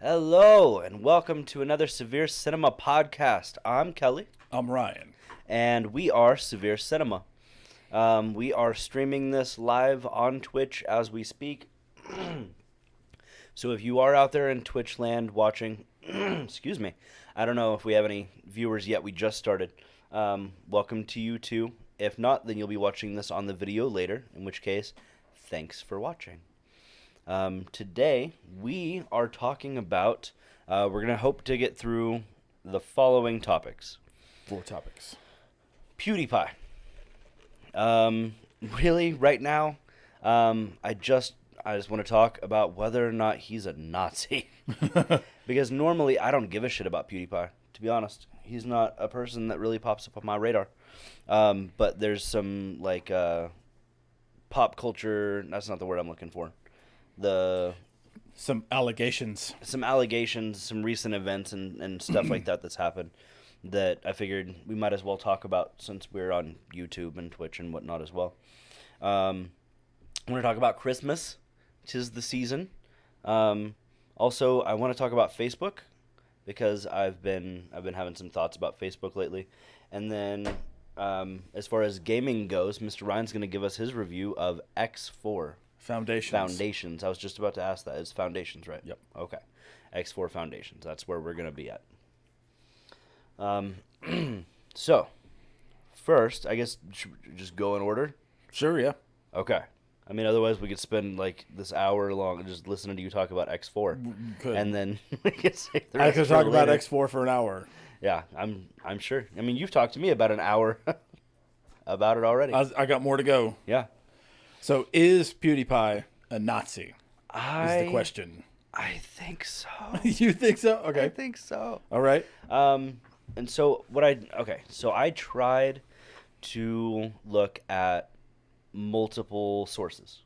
Hello, and welcome to another Severe Cinema podcast. I'm Kelly. I'm Ryan. And we are Severe Cinema. We are streaming this live on Twitch as we speak. So if you are out there in Twitch land watching, excuse me, I don't know if we have any viewers yet. We just started. Welcome to you too. If not, then you'll be watching this on the video later, in which case, thanks for watching. Today, we are talking about, we're going to hope to get through the following topics. 4 topics. PewDiePie. Really, right now, I just want to talk about whether or not he's a Nazi. Because normally, I don't give a shit about PewDiePie, to be honest. He's not a person that really pops up on my radar. But there's some, like, pop culture, that's not the word I'm looking for. Some allegations, some recent events and stuff like that that's happened that I figured we might as well talk about since we're on YouTube and Twitch and whatnot as well. I'm going to talk about Christmas, which is the season. Also, I want to talk about Facebook because I've been having some thoughts about Facebook lately. And then as far as gaming goes, Mr. Ryan's going to give us his review of X4. Foundations. I was just about to ask that. It's Foundations, right? Yep. Okay. X4 Foundations. That's where we're going to be at. So, first, I guess, should we just go in order? Sure, yeah. Okay. I mean, otherwise we could spend, like, this hour long just listening to you talk about X4. Could. And then we could say the I rest could for talk about later. X4 for an hour. Yeah, I'm sure. I mean, you've talked to me about an hour about it already. I got more to go. Yeah. So, is PewDiePie a Nazi? Is the question. I think so. You think so? Okay. I think so. All right. And so so I tried to look at multiple sources.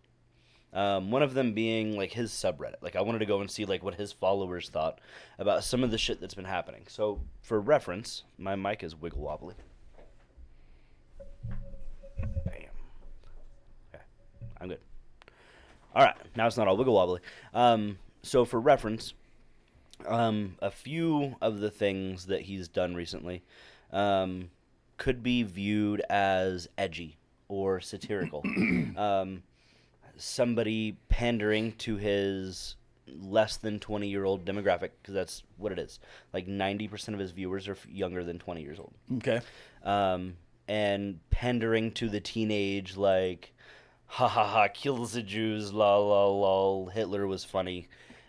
One of them being like his subreddit. Like I wanted to go and see like what his followers thought about some of the shit that's been happening. So for reference, my mic is wiggle wobbly. Bam. Okay, I'm good. All right, now it's not all wiggle wobbly. So for reference, a few of the things that he's done recently could be viewed as edgy or satirical. Somebody pandering to his less than 20-year-old demographic, because that's what it is. Like 90% of his viewers are younger than 20 years old. Okay. And pandering to the teenage, like, ha ha ha, kills the Jews, lol lol lol, Hitler was funny.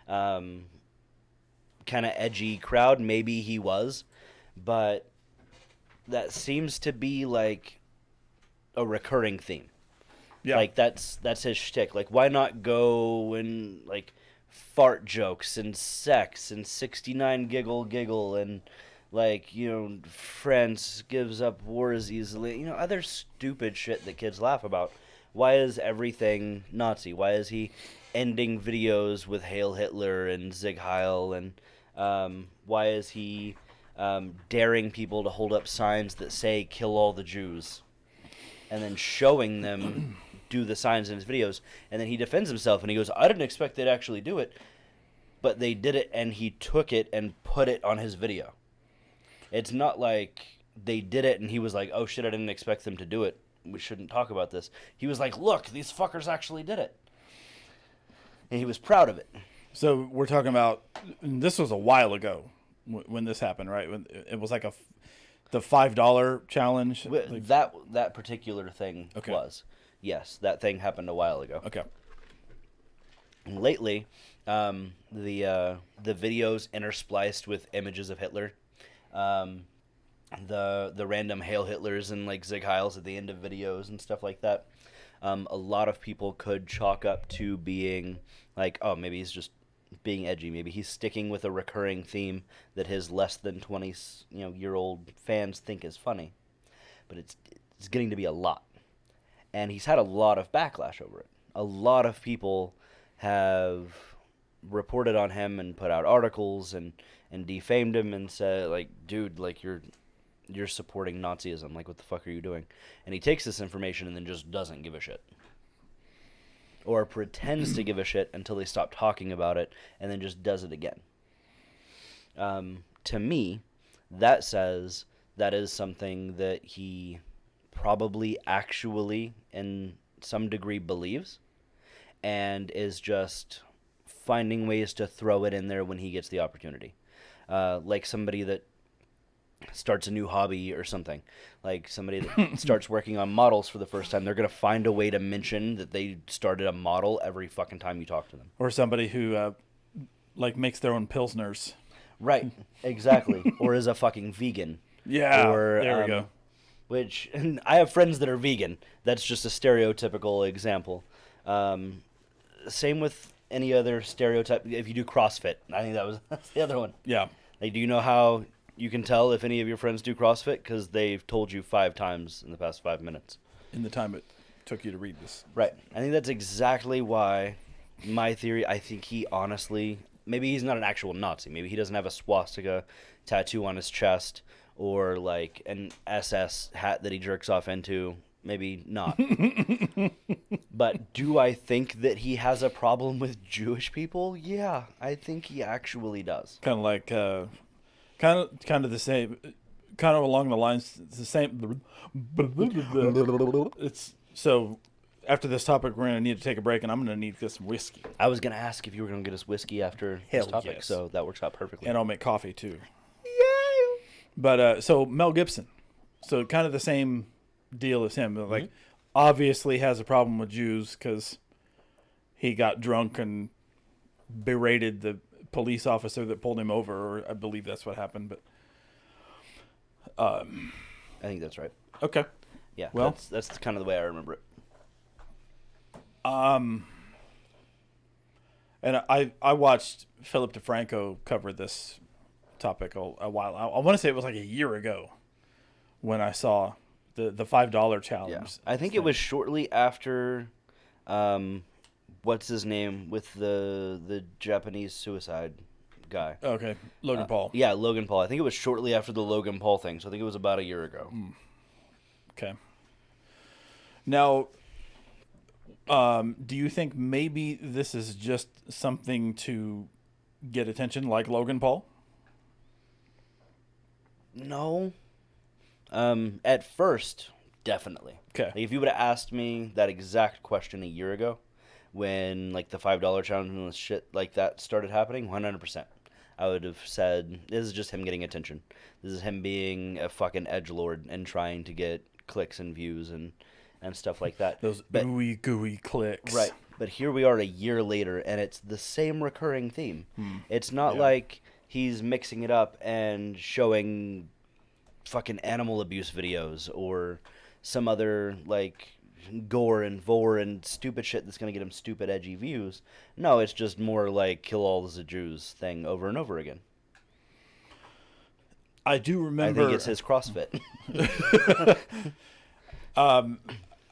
Kind of edgy crowd. Maybe he was, but that seems to be like a recurring theme. Yeah. Like that's his shtick. Like why not go and like fart jokes and sex and 69 giggle and like, you know, France gives up wars easily. You know, other stupid shit that kids laugh about. Why is everything Nazi? Why is he ending videos with Hail Hitler and Zig Heil? And why is he daring people to hold up signs that say kill all the Jews? And then showing them do the signs in his videos. And then he defends himself and he goes, I didn't expect they'd actually do it. But they did it and he took it and put it on his video. It's not like they did it and he was like, oh shit, I didn't expect them to do it. We shouldn't talk about this. He was like, look, these fuckers actually did it. And he was proud of it. So, we're talking about, this was a while ago when this happened, right? When it was like the $5 challenge. Like, that particular thing okay. was. Yes, that thing happened a while ago. Okay. And lately, the videos interspliced with images of Hitler. The random Hail Hitlers and like Zig Heils at the end of videos and stuff like that. A lot of people could chalk up to being like, oh, maybe he's just being edgy. Maybe he's sticking with a recurring theme that his less than 20 year old fans think is funny. But it's getting to be a lot. And he's had a lot of backlash over it. A lot of people have reported on him and put out articles and defamed him and said, like, dude, like, you're supporting Nazism. Like, what the fuck are you doing? And he takes this information and then just doesn't give a shit. Or pretends to give a shit until they stop talking about it and then just does it again. To me, that says that is something that he probably actually, in some degree, believes, and is just finding ways to throw it in there when he gets the opportunity. Like somebody that starts a new hobby or something. Like somebody that starts working on models for the first time, they're going to find a way to mention that they started a model every fucking time you talk to them. Or somebody who like makes their own pilsners. Right, exactly. Or is a fucking vegan. Yeah, Or, there we go. Which, and I have friends that are vegan. That's just a stereotypical example. Same with any other stereotype. If you do CrossFit, I think that's the other one. Yeah. Like, do you know how you can tell if any of your friends do CrossFit? Because they've told you 5 times in the past 5 minutes. In the time it took you to read this. Right. I think that's exactly why my theory, I think he honestly, maybe he's not an actual Nazi. Maybe he doesn't have a swastika tattoo on his chest or like an SS hat that he jerks off into. Maybe not. But do I think that he has a problem with Jewish people? Yeah, I think he actually does. Kind of like, kind of the same, kind of along the lines, it's the same. It's so. After this topic, we're gonna need to take a break, and I'm gonna need to get some whiskey, I was going to ask if you were going to get us whiskey after Hell this topic, yes. so that works out perfectly. and I'll make coffee too. But so Mel Gibson, so kind of the same deal as him. Like, obviously has a problem with Jews because he got drunk and berated the police officer that pulled him over, or I believe that's what happened. But I think that's right. okay, Yeah, Well- that's kind of the way I remember it. and I watched Philip DeFranco cover this topic a while. I want to say it was like a year ago when I saw the $5 challenge. Yeah. I think it was shortly after, what's his name, with the Japanese suicide guy. Okay, Logan Paul. Yeah, Logan Paul. I think it was shortly after the Logan Paul thing, so I think it was about a year ago. Okay. Now, do you think maybe this is just something to get attention, like Logan Paul? No. At first, definitely. Okay. Like, if you would have asked me that exact question a year ago, when like the $5 challenge and shit like that started happening, 100%, I would have said this is just him getting attention. This is him being a fucking edgelord and trying to get clicks and views and stuff like that. Those But- ooey gooey clicks. Right. But here we are a year later, and it's the same recurring theme. It's not Yeah. like he's mixing it up and showing fucking animal abuse videos or some other, like, gore and vor and stupid shit that's going to get him stupid, edgy views. No, it's just more like kill all the Jews thing over and over again. I do remember. I think it's his CrossFit.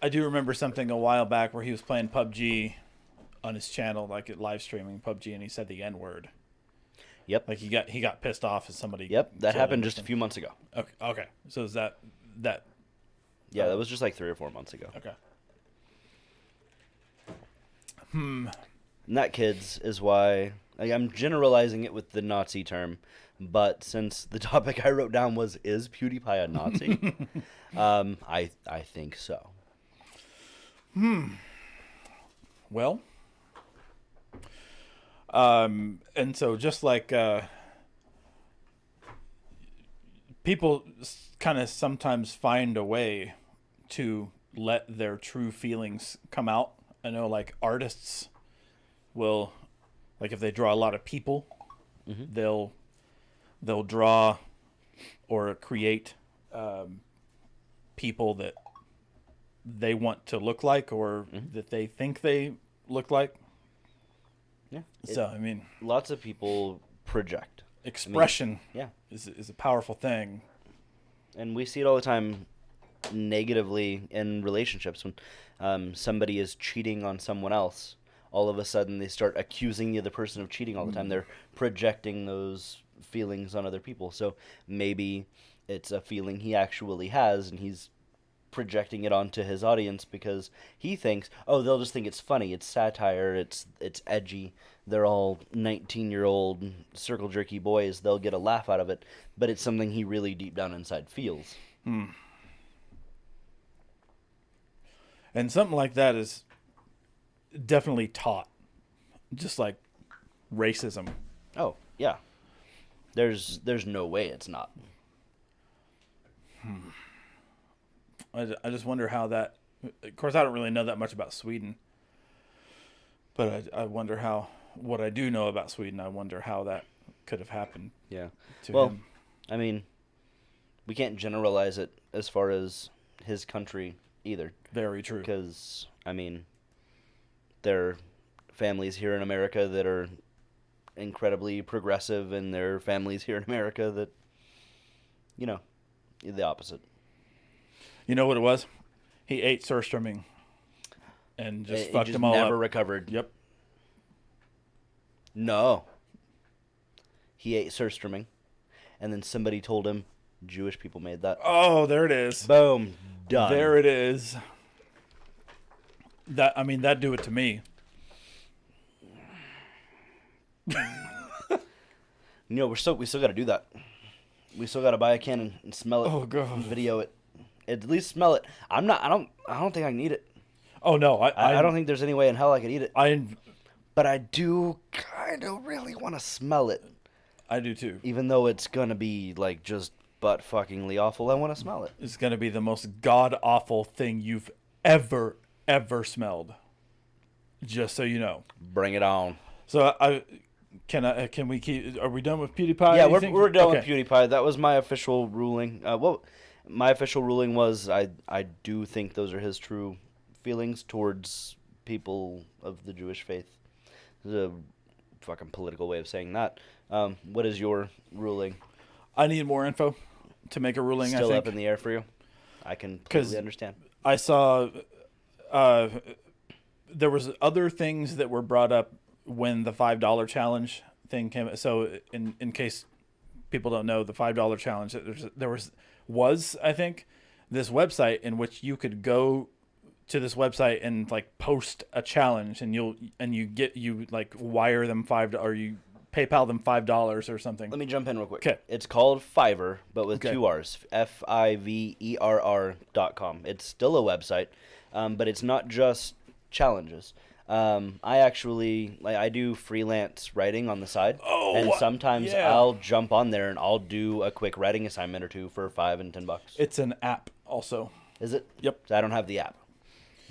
I do remember something a while back where he was playing PUBG on his channel, like live streaming PUBG, and he said the N word. Yep. Like he got pissed off as somebody. Yep, that said happened it or just a few months ago. something. Okay. So is that? Yeah, that was just like 3 or 4 months ago. Okay. And that, kids, is why I'm generalizing it with the Nazi term, but since the topic I wrote down was, is PewDiePie a Nazi? I think so. Well, and so just like people kind of sometimes find a way to let their true feelings come out. I know, like, artists will, like, if they draw a lot of people, they'll draw or create people that they want to look like or that they think they look like. Yeah. So, I mean, Lots of people project. expression Yeah. is a powerful thing. And we see it all the time negatively in relationships when somebody is cheating on someone else. All of a sudden, they start accusing the other person of cheating all the time. They're projecting those feelings on other people. So maybe it's a feeling he actually has, and he's projecting it onto his audience because he thinks, oh, they'll just think it's funny, it's satire, it's edgy. They're all 19-year-old circle jerky boys. They'll get a laugh out of it, but it's something he really deep down inside feels. And something like that is definitely taught, just like racism. Oh, yeah. There's no way it's not. I just wonder how that. Of course, I don't really know that much about Sweden, but I wonder how. What I do know about Sweden, I wonder how that could have happened. Yeah. To Well, him. I mean, we can't generalize it as far as his country either. Very true. Because, I mean, there are families here in America that are incredibly progressive, and there are families here in America that, you know, the opposite. You know what it was? He ate surströmming and just fucked them all never up. recovered. Yep. No. He ate surströmming, and then somebody told him Jewish people made that. Oh, there it is. Boom. Done. There it is. That'd do it to me. We still got to do that. We still got to buy a can and smell it. Oh, God. And video it. At least smell it. I don't think I can eat it. Oh no, I don't think there's any way in hell I could eat it. I But I do kind of really want to smell it. do too. Even though it's going to be like just butt fuckingly awful, I want to smell it. It's gonna be the most god awful thing you've ever smelled. Just so you know. Bring it on. So can we keep? Are we done with PewDiePie? Yeah, you think? we're done Okay. with PewDiePie. That was my official ruling. My official ruling was I do think those are his true feelings towards people of the Jewish faith. There's a fucking political way of saying that. What is your ruling? I need more info to make a ruling. Still I think up in the air for you? I can completely understand. I saw there was other things that were brought up when the $5 challenge thing came. So in case people don't know, the $5 challenge, there was I think this website in which you could go to this website and like post a challenge, and you like wire them or you PayPal them $5 or something. Let me jump in real quick. Okay. It's called Fiverr, but with Okay. 2 R's. FIVERR.com. It's still a website, but it's not just challenges. I actually I do freelance writing on the side, and sometimes yeah. I'll jump on there and I'll do a quick writing assignment or two for $5 and $10. It's an app also. Is it? Yep. So I don't have the app,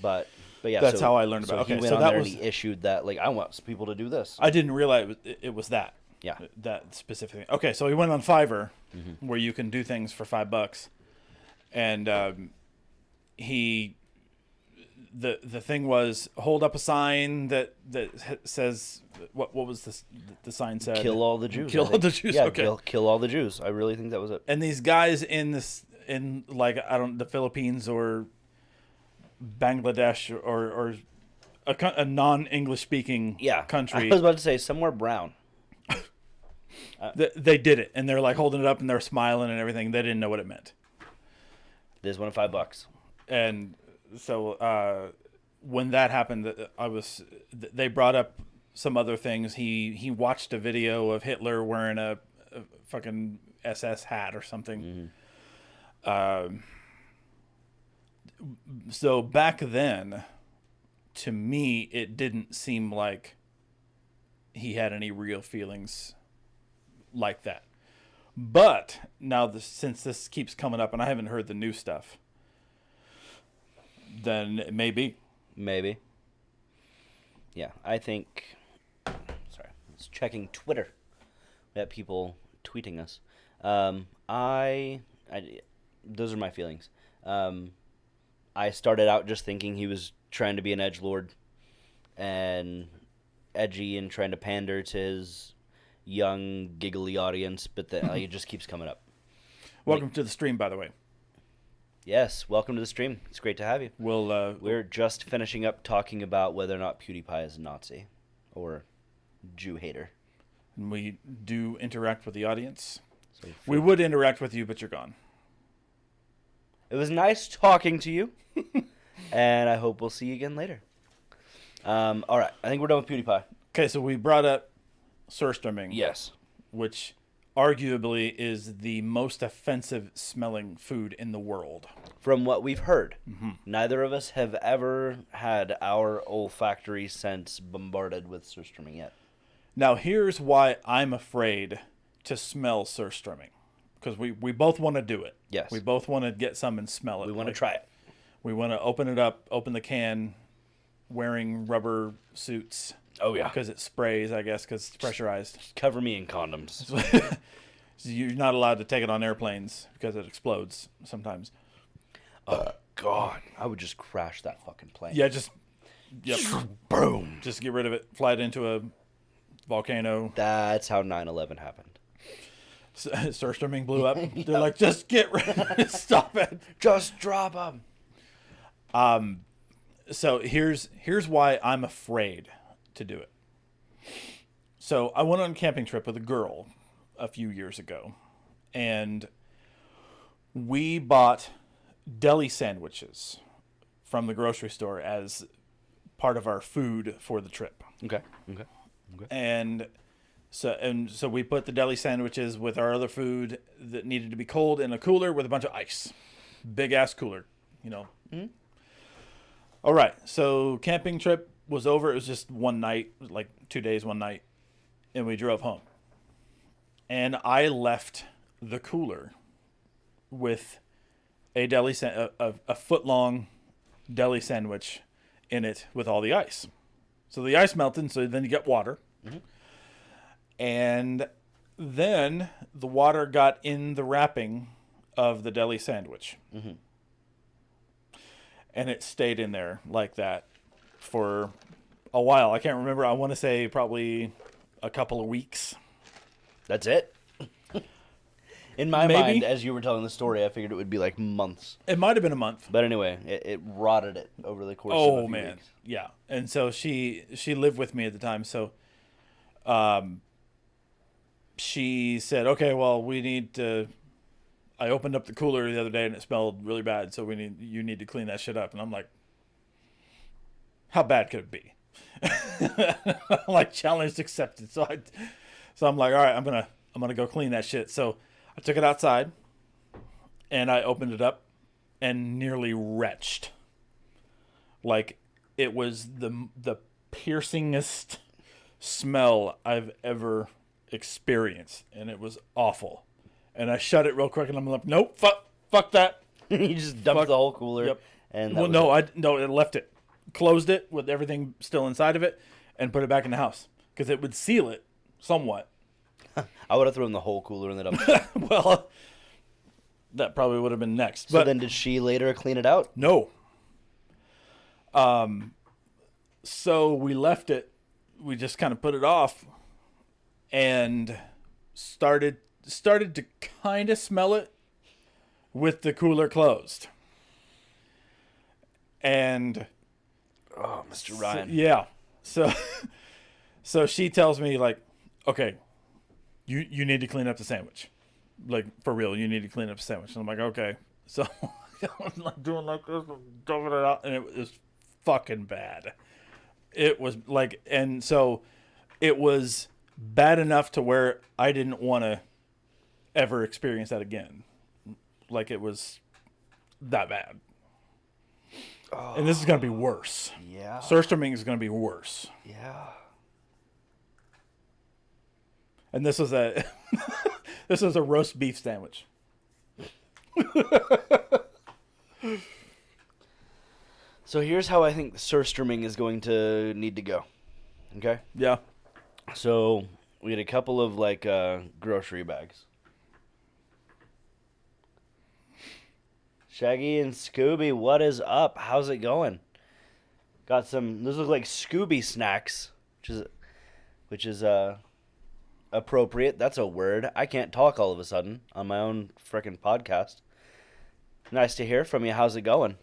but yeah. That's how I learned about it. So he Okay, went so on that there was- and he issued that I want people to do this. I didn't realize it was that. Yeah. That specific thing. Okay, so he went on Fiverr, where you can do things for $5, and the thing was hold up a sign that says what was the sign said? Kill all the Jews. Kill I all think. the Jews. Yeah, Okay. kill all the Jews. I really think that was it. And these guys in like the Philippines or Bangladesh or a non-English speaking country. I was about to say somewhere brown. They did it, and they're like holding it up and they're smiling and everything. They didn't know what it meant. There's one of $5. And so when that happened, they brought up some other things. He watched a video of Hitler wearing a fucking SS hat or something. So back then, to me, it didn't seem like he had any real feelings like that. But now, since this keeps coming up, and I haven't heard the new stuff, then maybe. Maybe. Yeah, I think. Sorry, I was checking Twitter. We have people tweeting us. Those are my feelings. I started out just thinking he was trying to be an edgelord and edgy and trying to pander to his young, giggly audience, but then it just keeps coming up. Welcome to the stream, by the way. Yes, welcome to the stream. It's great to have you. We're just finishing up talking about whether or not PewDiePie is a Nazi or Jew hater. And we do interact with the audience. So We would interact with you, but you're gone. It was nice talking to you, and I hope we'll see you again later. All right, I think we're done with PewDiePie. Okay, so we brought up surströmming. Yes. Which arguably is the most offensive smelling food in the world. From what we've heard, neither of us have ever had our olfactory sense bombarded with surströmming yet. Now, here's why I'm afraid to smell surströmming. Because we both want to do it. Yes. We both want to get some and smell it. We want to try it. We want to open it up, open the can, wearing rubber suits. Oh, yeah. Because it sprays, I guess, because it's pressurized. Cover me in condoms. So you're not allowed to take it on airplanes because it explodes sometimes. Oh, God. I would just crash that fucking plane. Yeah, just... Yep. Boom. Just get rid of it. Fly it into a volcano. That's how 9/11 happened. Surströmming blew up. They're like, just get rid of it. Stop it. Just drop them. So here's why I'm afraid to do it. So I went on a camping trip with a girl a few years ago, and we bought deli sandwiches from the grocery store as part of our food for the trip. Okay. And so we put the deli sandwiches with our other food that needed to be cold in a cooler with a bunch of ice. Big ass cooler, you know. Mm-hmm. All right. So camping trip was over. It was just one night, like 2 days, one night. And we drove home. And I left the cooler with a foot long deli sandwich in it with all the ice. So the ice melted, so then you get water. Mm-hmm. And then the water got in the wrapping of the deli sandwich. Mm-hmm. And it stayed in there like that for a while. I can't remember. I want to say probably a couple of weeks. That's it? In my mind, as you were telling the story, I figured it would be like months. It might have been a month. But anyway, it rotted it over the course of a few weeks. Yeah. And so she lived with me at the time. So she said, okay, well, we need to... I opened up the cooler the other day and it smelled really bad, so you need to clean that shit up. And I'm like, how bad could it be? Like, challenge accepted. So I'm like, all right, I'm gonna go clean that shit. So I took it outside and I opened it up and nearly retched. Like, it was the piercingest smell I've ever experienced, and it was awful. And I shut it real quick, and I'm like, nope, fuck that. You just dumped the whole cooler. Yep. And I left it, closed it with everything still inside of it, and put it back in the house because it would seal it somewhat. I would have thrown the whole cooler in the dumpster. Well, that probably would have been next. So then, did she later clean it out? No. So we left it. We just kind of put it off, and started to kind of smell it with the cooler closed. And oh, Mr. Ryan. Yeah. So she tells me, like, okay, you need to clean up the sandwich. Like, for real, you need to clean up the sandwich. And I'm like, okay. So I'm like doing like this, dumping it out, and it was fucking bad. It was like, and so it was bad enough to where I didn't want to ever experience that again. Like, it was that bad. Oh, and this is going to be worse. Yeah. Surströmming is going to be worse. Yeah. And this was a roast beef sandwich. So here's how I think the surströmming is going to need to go. Okay? Yeah. So we had a couple of like grocery bags. Shaggy and Scooby, what is up? How's it going? Got some. Those look like Scooby snacks, which is appropriate. That's a word. I can't talk all of a sudden on my own frickin' podcast. Nice to hear from you. How's it going?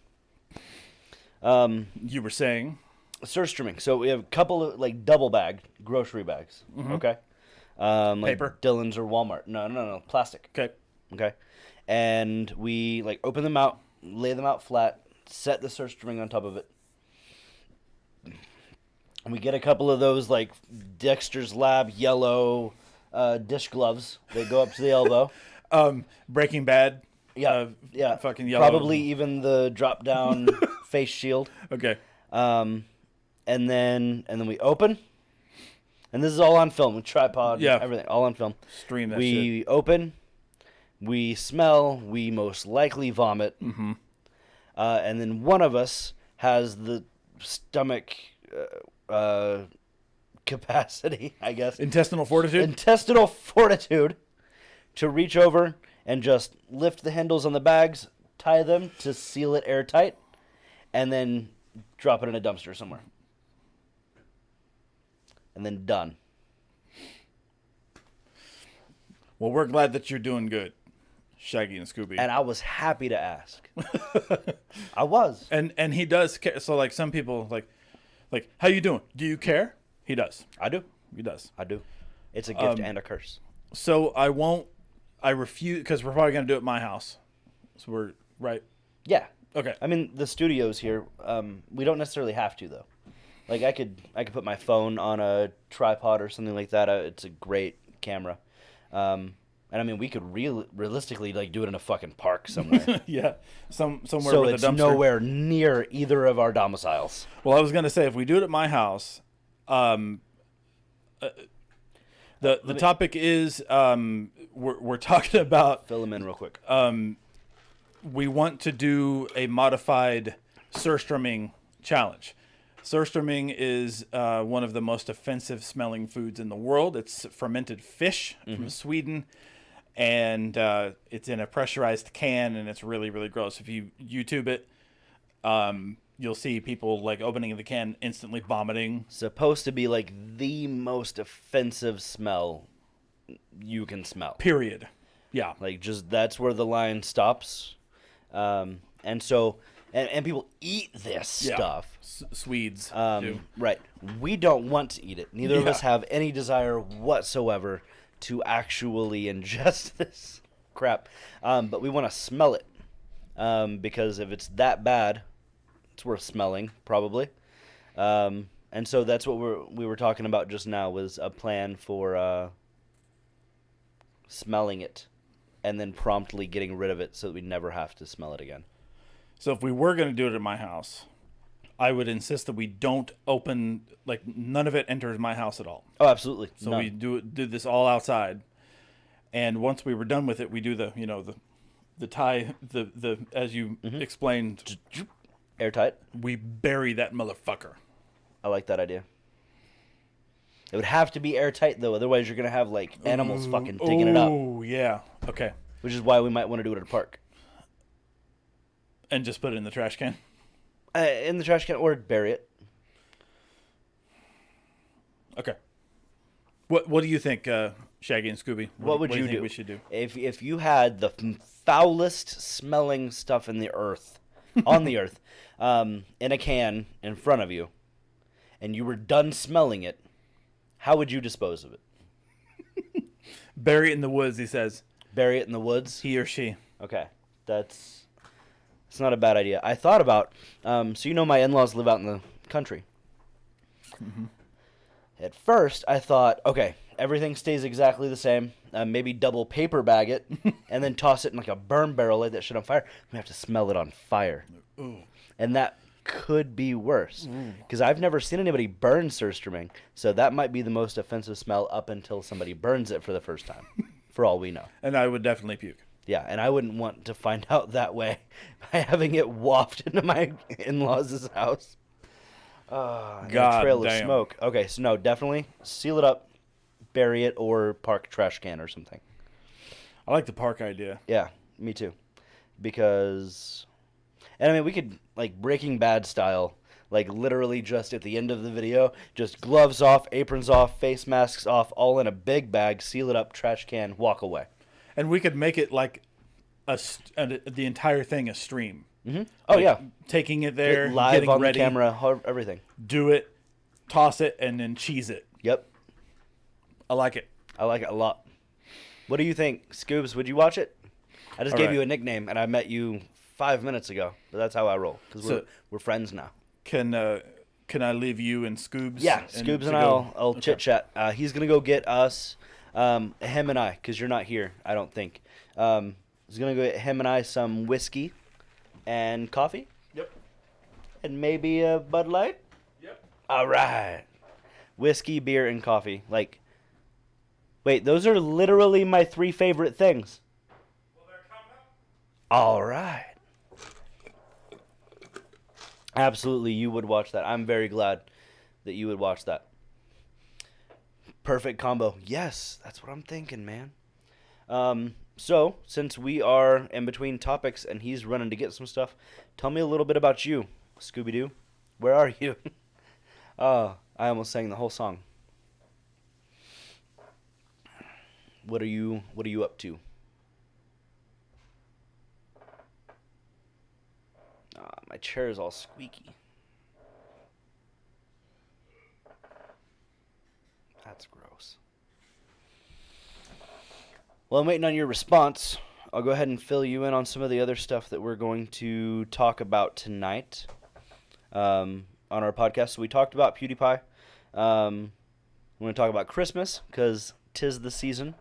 You were saying surströmming. So we have a couple of like double bag grocery bags. Mm-hmm. Okay. Like paper, Dillon's or Walmart. No. Plastic. Okay. And we like open them out lay them out flat, set the surstring on top of it. And we get a couple of those like Dexter's Lab yellow dish gloves. They go up to the elbow. Breaking Bad. Yeah, yeah. Fucking yellow. Probably even the drop down face shield. Okay. And then we open. And this is all on film with tripod, everything, all on film. Stream that shit. We open, we smell, we most likely vomit. Mm-hmm. And then one of us has the stomach capacity, I guess. Intestinal fortitude? To reach over and just lift the handles on the bags, tie them to seal it airtight, and then drop it in a dumpster somewhere. And then done. Well, we're glad that you're doing good, Shaggy and Scooby. And I was happy to ask. I was. And he does care. So like some people like how you doing? Do you care? He does. I do. He does. I do. It's a gift and a curse. So I refuse, because we're probably gonna do it at my house. So we're right. Yeah. Okay. I mean, the studio's here. We don't necessarily have to though. Like I could put my phone on a tripod or something like that. It's a great camera. And I mean, we could realistically like do it in a fucking park somewhere. Yeah, somewhere so with it's a dumpster. nowhere near either of our domiciles. Well, I was gonna say if we do it at my house, the topic is we're talking about Fill them in real quick. we want to do a modified surströmming challenge. Surströmming is one of the most offensive smelling foods in the world. It's fermented fish from Sweden, and it's in a pressurized can, and it's really, really gross. If you YouTube it, you'll see people like opening the can, instantly vomiting. Supposed to be like the most offensive smell you can smell. Period. Yeah. Like just that's where the line stops. And so and people eat this stuff. Swedes do. Right. We don't want to eat it. Neither of us have any desire whatsoever to actually ingest this crap. But we want to smell it. Because if it's that bad, it's worth smelling, probably. And so that's what we were talking about just now, was a plan for smelling it and then promptly getting rid of it so that we never have to smell it again. So if we were going to do it at my house, I would insist that we don't open, like none of it enters my house at all. Oh, absolutely. So None. we do this all outside. And once we were done with it, we do the tie, the as you explained, Airtight. we bury that motherfucker. I like that idea. It would have to be airtight, though. Otherwise, you're going to have, like, animals fucking digging it up. Oh, yeah. Okay. Which is why we might want to do it at a park. And just put it in the trash can? In the trash can, or bury it. Okay. What do you think, Shaggy and Scooby? What would do you think do? we should do? If you had the foulest smelling stuff in the earth, on the earth, in a can in front of you, and you were done smelling it, how would you dispose of it? Bury it in the woods, he says. Bury it in the woods? He or she. Okay. It's not a bad idea. I thought about, so you know my in-laws live out in the country. Mm-hmm. At first, I thought, okay, everything stays exactly the same. Maybe double paper bag it, and then toss it in like a burn barrel, light that shit on fire. We have to smell it on fire. Ooh. And that could be worse. Because I've never seen anybody burn surströmming, so that might be the most offensive smell up until somebody burns it for the first time, for all we know. And I would definitely puke. Yeah, and I wouldn't want to find out that way by having it wafted into my in-laws' house. God a trail of damn. smoke. Okay, so no, definitely seal it up, bury it, or park trash can or something. I like the park idea. Yeah, me too. Because, and I mean, we could, like, Breaking Bad style, like, literally just at the end of the video, just gloves off, aprons off, face masks off, all in a big bag, seal it up, trash can, walk away. And we could make it like the entire thing a stream. Mm-hmm. Oh, Like, yeah. Taking it there, Live getting on ready, the camera, everything. do it, toss it, and then cheese it. Yep. I like it. I like it a lot. What do you think, Scoobs? Would you watch it? I just All gave right. you a nickname, and I met you 5 minutes ago, but that's how I roll because So- we're friends now. Can I leave you and Scoobs? Yeah, Scoobs and I'll chit chat. He's gonna go get us, him and I, because you're not here. I don't think. He's gonna go get him and I some whiskey, and coffee, Yep. and maybe a Bud Light. Yep. All right, whiskey, beer, and coffee. Like, wait, those are literally my 3 favorite things. Well, they're coming up. All right. Absolutely, you would watch that. I'm very glad that you would watch that. Perfect combo. Yes, that's what I'm thinking, man. So, since we are in between topics and he's running to get some stuff, tell me a little bit about you, Scooby-Doo. Where are you? I almost sang the whole song. What are you up to? My chair is all squeaky. That's gross. Well, I'm waiting on your response. I'll go ahead and fill you in on some of the other stuff that we're going to talk about tonight on our podcast. So we talked about PewDiePie. We're going to talk about Christmas because 'tis the season.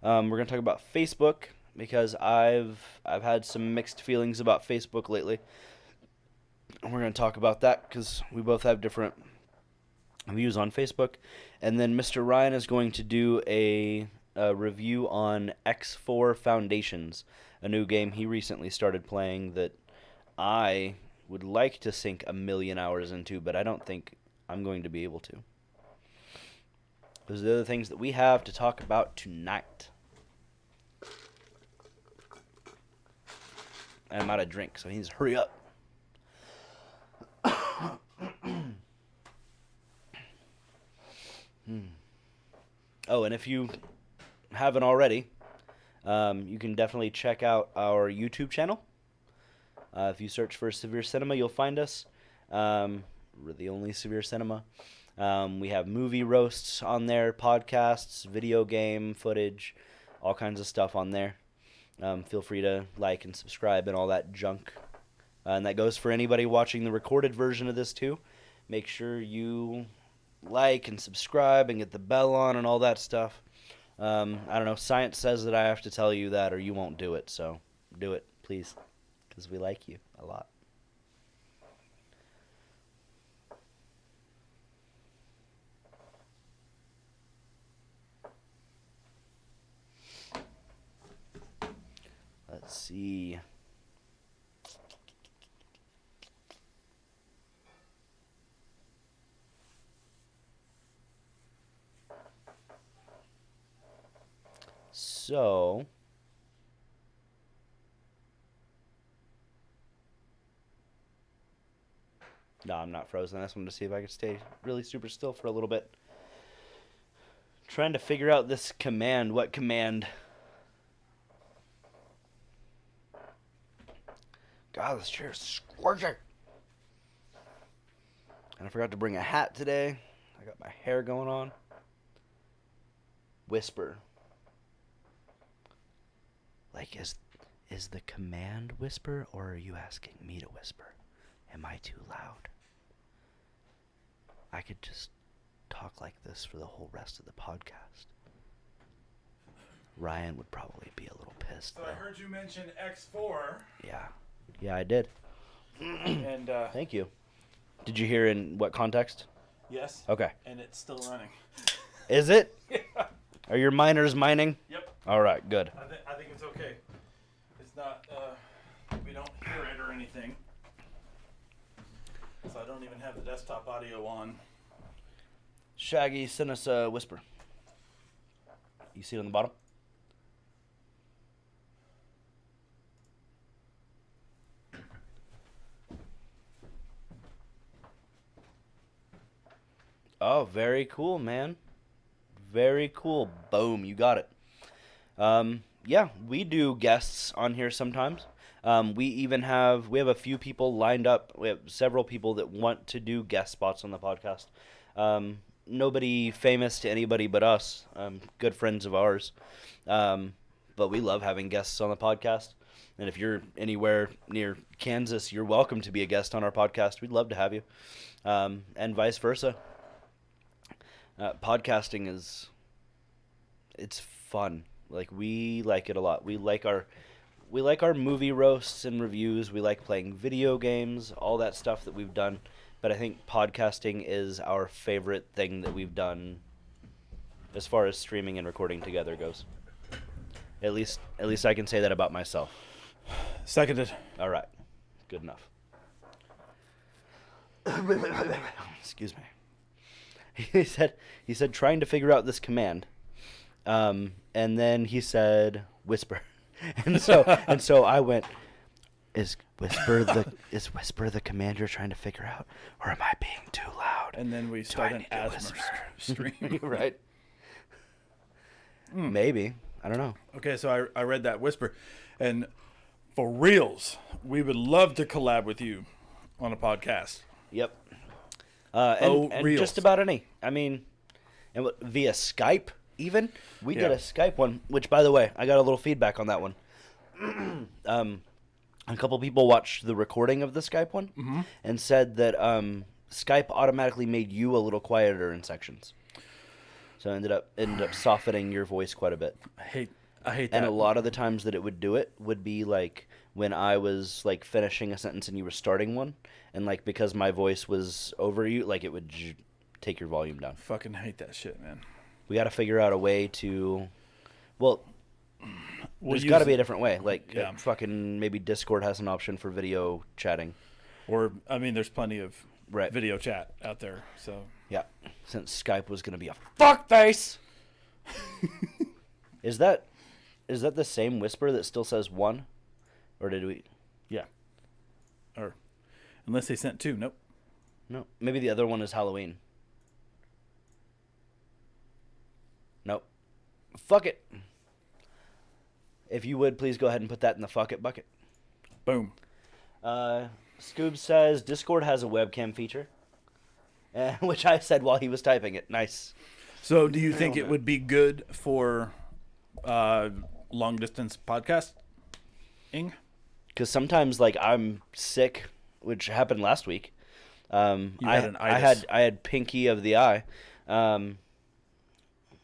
We're going to talk about Facebook because I've had some mixed feelings about Facebook lately. And we're going to talk about that because we both have different views on Facebook. And then Mr. Ryan is going to do a review on X4 Foundations, a new game he recently started playing that I would like to sink 1,000,000 hours into, but I don't think I'm going to be able to. Those are the other things that we have to talk about tonight. And I'm out of drink, so he needs to hurry up. Oh, and if you haven't already, you can definitely check out our YouTube channel. If you search for Severe Cinema, you'll find us. We're the only Severe Cinema. We have movie roasts on there, podcasts, video game footage, all kinds of stuff on there. Feel free to like and subscribe and all that junk. And that goes for anybody watching the recorded version of this too. Make sure you like and subscribe and get the bell on and all that stuff. I don't know. Science says that I have to tell you that or you won't do it. So do it, please, because we like you a lot. Let's see. So, no, I'm not frozen. I just wanted to see if I could stay really super still for a little bit. Trying to figure out this command. What command? God, this chair is scorching. And I forgot to bring a hat today. I got my hair going on. Whisper. Like, is the command whisper, or are you asking me to whisper? Am I too loud? I could just talk like this for the whole rest of the podcast. Ryan would probably be a little pissed. So I heard you mention X4. Yeah, I did. And Thank you. Did you hear in what context? yes. Okay. And it's still running. Is it? Yeah. Are your miners mining? Yep. All right, good. I think it's okay. It's not. We don't hear it or anything. So I don't even have the desktop audio on. Shaggy, send us a whisper. You see it on the bottom? Oh, very cool, man. Very cool. Boom, you got it. Yeah, we do guests on here sometimes. We have a few people lined up. We have several people that want to do guest spots on the podcast. Nobody famous to anybody but us. Good friends of ours. But we love having guests on the podcast. And if you're anywhere near Kansas, you're welcome to be a guest on our podcast. We'd love to have you. And vice versa. Podcasting it's fun. Like, we like it a lot. We like our movie roasts and reviews. We like playing video games, all that stuff that we've done. But I think podcasting is our favorite thing that we've done as far as streaming and recording together goes. At least I can say that about myself. Seconded. All right. Good enough. Excuse me. He said trying to figure out this command. And then he said whisper. And so I went, is whisper the command you're trying to figure out, or am I being too loud? And then we start an asthma stream. Right. Maybe. I don't know. Okay, so I read that whisper, and for reals, we would love to collab with you on a podcast. Yep. And reals. Just about any. I mean, and via Skype even. We did a Skype one, which, by the way, I got a little feedback on that one. A couple people watched the recording of the Skype one and said that Skype automatically made you a little quieter in sections. So I ended up softening your voice quite a bit. I hate that. And a lot of the times that it would do it would be like when I was like finishing a sentence and you were starting one, and like because my voice was over you, like it would take your volume down. Fucking hate that shit, man. We got to figure out a way to, there's got to be a different way. Like fucking maybe Discord has an option for video chatting. Or I mean, there's plenty of Right. video chat out there. So Yeah, since Skype was going to be a fuckface. Is that the same whisper that still says 1? Or did we? yeah. Or unless they sent 2, nope. No. Maybe the other one is Halloween. Nope. Fuck it. If you would, please go ahead and put that in the fuck it bucket. Boom. Scoob says Discord has a webcam feature. Which I said while he was typing it. Nice. So do you think it would be good for long distance podcasting? Because sometimes, like, I'm sick, which happened last week. You had an itis. I had pinky of the eye.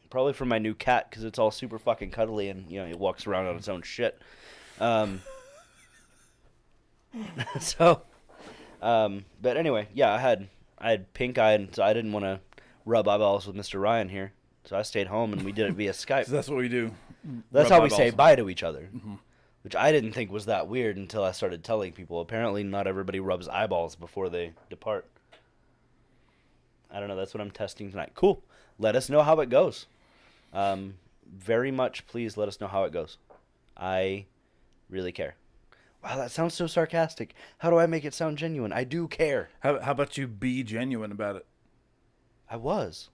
Probably from my new cat, because it's all super fucking cuddly and, you know, it walks around on its own shit. But anyway, yeah, I had pink eye, and so I didn't want to rub eyeballs with Mr. Ryan here. So I stayed home, and we did it via Skype. So that's what we do. That's Rub how we say eyeballs. bye to each other, which I didn't think was that weird until I started telling people. Apparently, not everybody rubs eyeballs before they depart. I don't know. That's what I'm testing tonight. Cool. Let us know how it goes. Very much, please let us know how it goes. I really care. Wow, that sounds so sarcastic. How do I make it sound genuine? I do care. How about you be genuine about it? I was.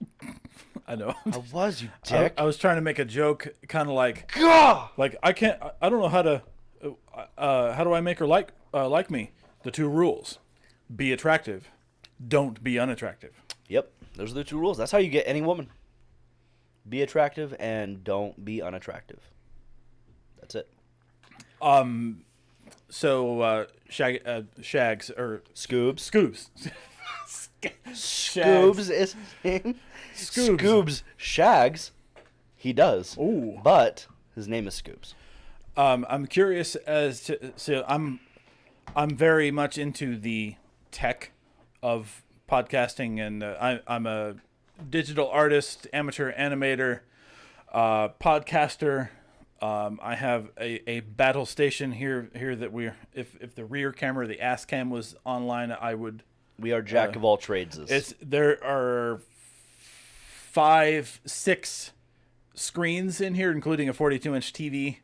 I know. I was, you dick. I was trying to make a joke, kind of like, Gah! like I don't know how to. How do I make her like me? The 2 rules: be attractive, don't be unattractive. Yep, those are the 2 rules. That's how you get any woman. Be attractive and don't be unattractive. That's it. So Shags or Scoobs. Shags. Scoobs is his name. Scoobs. Scoobs shags. He does. Ooh. But his name is Scoobs. I'm curious as to. So I'm very much into the tech of podcasting, and I'm a digital artist, amateur animator, podcaster. I have a battle station here that if the rear camera, the ass cam was online, I would. We are jack of all trades. There are 5, 6 screens in here, including a 42-inch TV.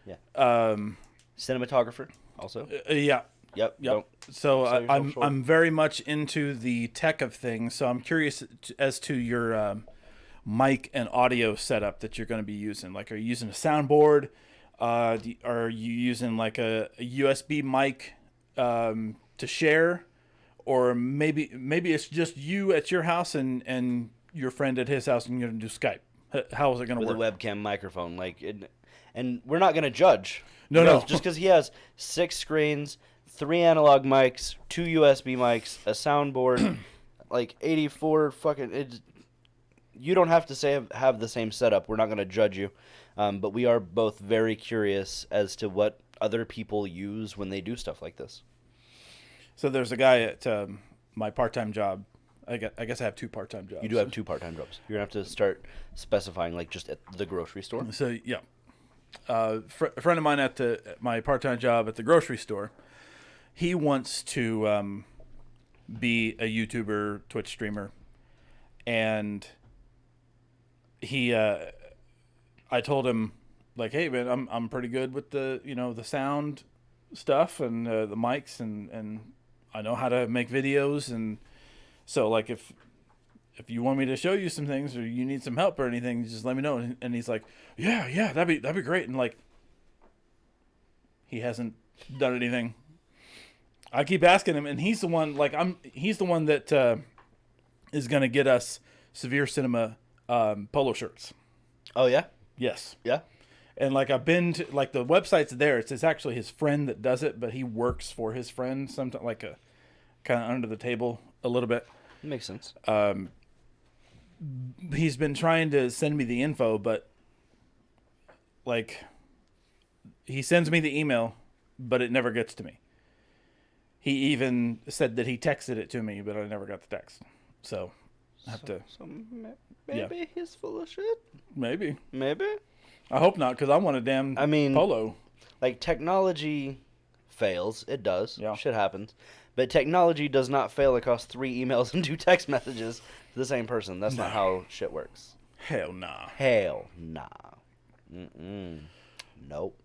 Yeah. Cinematographer also. Yeah. Yep. So sell yourself short. I'm very much into the tech of things. So I'm curious as to your mic and audio setup that you're going to be using. Like, are you using a soundboard? Are you using like a USB mic to share, or maybe it's just you at your house and your friend at his house, and you're going to do Skype? How is it going to with work? a webcam microphone. And we're not gonna judge. No. Just because he has 6 screens, 3 analog mics, 2 USB mics, a soundboard, like 84 fucking. You don't have to have the same setup. We're not gonna judge you, but we are both very curious as to what other people use when they do stuff like this. So there's a guy at my part-time job. I guess I have 2 part-time jobs. You do have 2 part-time jobs. You're gonna have to start specifying, like, just at the grocery store. So yeah, a friend of mine at my part-time job at the grocery store, he wants to be a YouTuber, Twitch streamer, and I told him, like, hey man, I'm pretty good with the the sound stuff and the mics and I know how to make videos, and so like if you want me to show you some things or you need some help or anything, just let me know. And he's like, yeah, that'd be great. And like, he hasn't done anything. I keep asking him, and he's the one he's the one that is gonna get us Severe Cinema polo shirts. Oh yeah, Yes. yeah. And like I've been to, like, the website's there. It's actually his friend that does it, but he works for his friend, sometimes, like, a kind of under the table a little bit. Makes sense. He's been trying to send me the info, but like, he sends me the email, but it never gets to me. He even said that he texted it to me, but I never got the text. So I have to. So maybe he's full of shit. Maybe. I I hope not, because I want a damn polo. Like, technology fails. It does. Yeah. Shit happens. But technology does not fail across 3 emails and 2 text messages to the same person. That's not how shit works. Hell nah. Hell nah. Nope.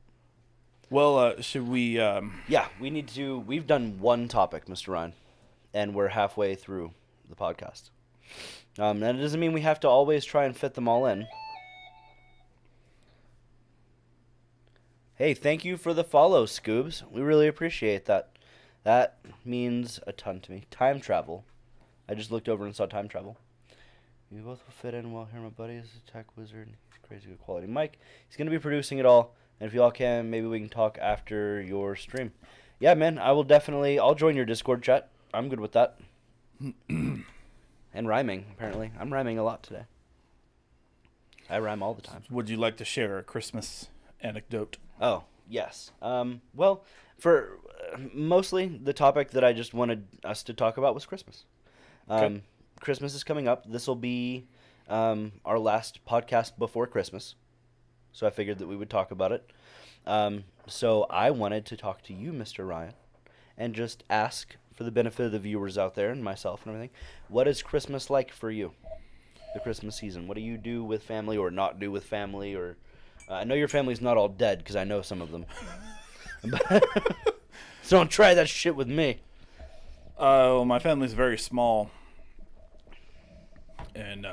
Well, should we... Yeah, we need to... We've done 1 topic, Mr. Ryan, and we're halfway through the podcast. And it doesn't mean we have to always try and fit them all in. Hey, thank you for the follow, Scoobs. We really appreciate that. That means a ton to me. Time travel. I just looked over and saw time travel. You both will fit in well here. My buddy is a tech wizard. Crazy good quality mic. He's going to be producing it all. And if you all can, maybe we can talk after your stream. Yeah, man, I'll join your Discord chat. I'm good with that. And rhyming, apparently. I'm rhyming a lot today. I rhyme all the time. Would you like to share a Christmas anecdote? Oh, yes. Well, for mostly the topic that I just wanted us to talk about was Christmas. Okay. Christmas is coming up. This will be our last podcast before Christmas. So I figured that we would talk about it. So I wanted to talk to you, Mr. Ryan, and just ask, for the benefit of the viewers out there and myself and everything, what is Christmas like for you? The Christmas season. What do you do with family or not do with family? Or I know your family's not all dead because I know some of them. So don't try that shit with me. Well, my family's very small, and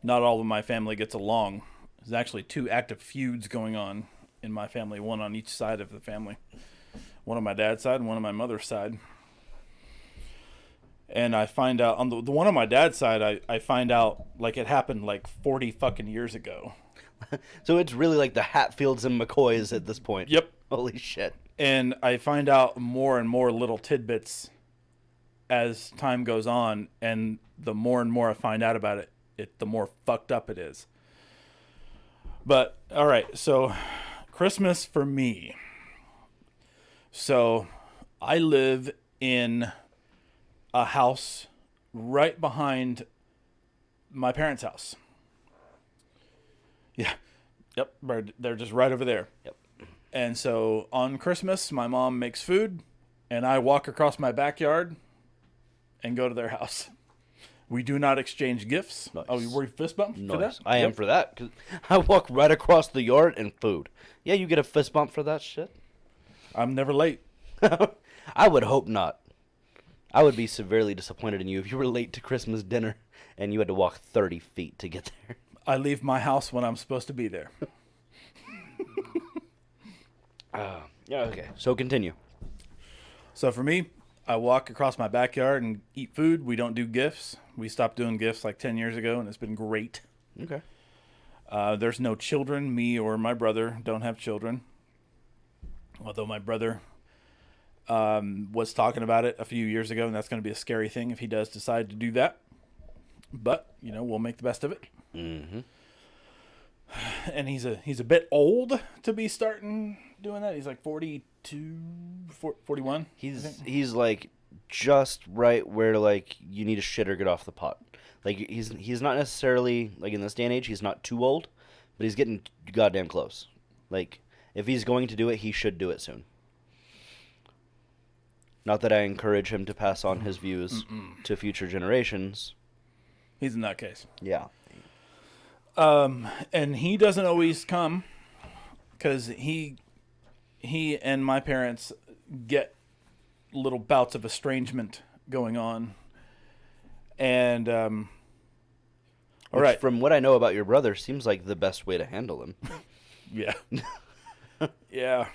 not all of my family gets along. There's actually 2 active feuds going on in my family, one on each side of the family. One on my dad's side and one on my mother's side. And I find out, on the one on my dad's side, I find out, like, it happened like 40 fucking years ago. So it's really like the Hatfields and McCoys at this point. Yep. Holy shit. And I find out more and more little tidbits as time goes on, and the more and more I find out about it, the more fucked up it is. But, all right, so Christmas for me. So I live in a house right behind my parents' house. Yeah. Yep. They're just right over there. Yep. And so on Christmas, my mom makes food, and I walk across my backyard and go to their house. We do not exchange gifts. Nice. Oh, were you fist bump for that? I am for that. 'Cause I walk right across the yard and food. Yeah, you get a fist bump for that shit? I'm never late. I would hope not. I would be severely disappointed in you if you were late to Christmas dinner and you had to walk 30 feet to get there. I leave my house when I'm supposed to be there. Yeah, okay. So continue. So for me, I walk across my backyard and eat food. We don't do gifts. We stopped doing gifts like 10 years ago, and it's been great. Okay. There's no children. Me or my brother don't have children. Although my brother was talking about it a few years ago, and that's going to be a scary thing if he does decide to do that. But, we'll make the best of it. Mm-hmm. And he's a bit old to be starting doing that. He's like 42, 41. He's like just right where like you need a shit or get off the pot. Like he's not necessarily like in this day and age he's not too old, but he's getting goddamn close. Like if he's going to do it, he should do it soon. Not that I encourage him to pass on his views to future generations. He's in that case. Yeah. And he doesn't always come because he and my parents get little bouts of estrangement going on. And, all right. From what I know about your brother, seems like the best way to handle him. Yeah. Yeah.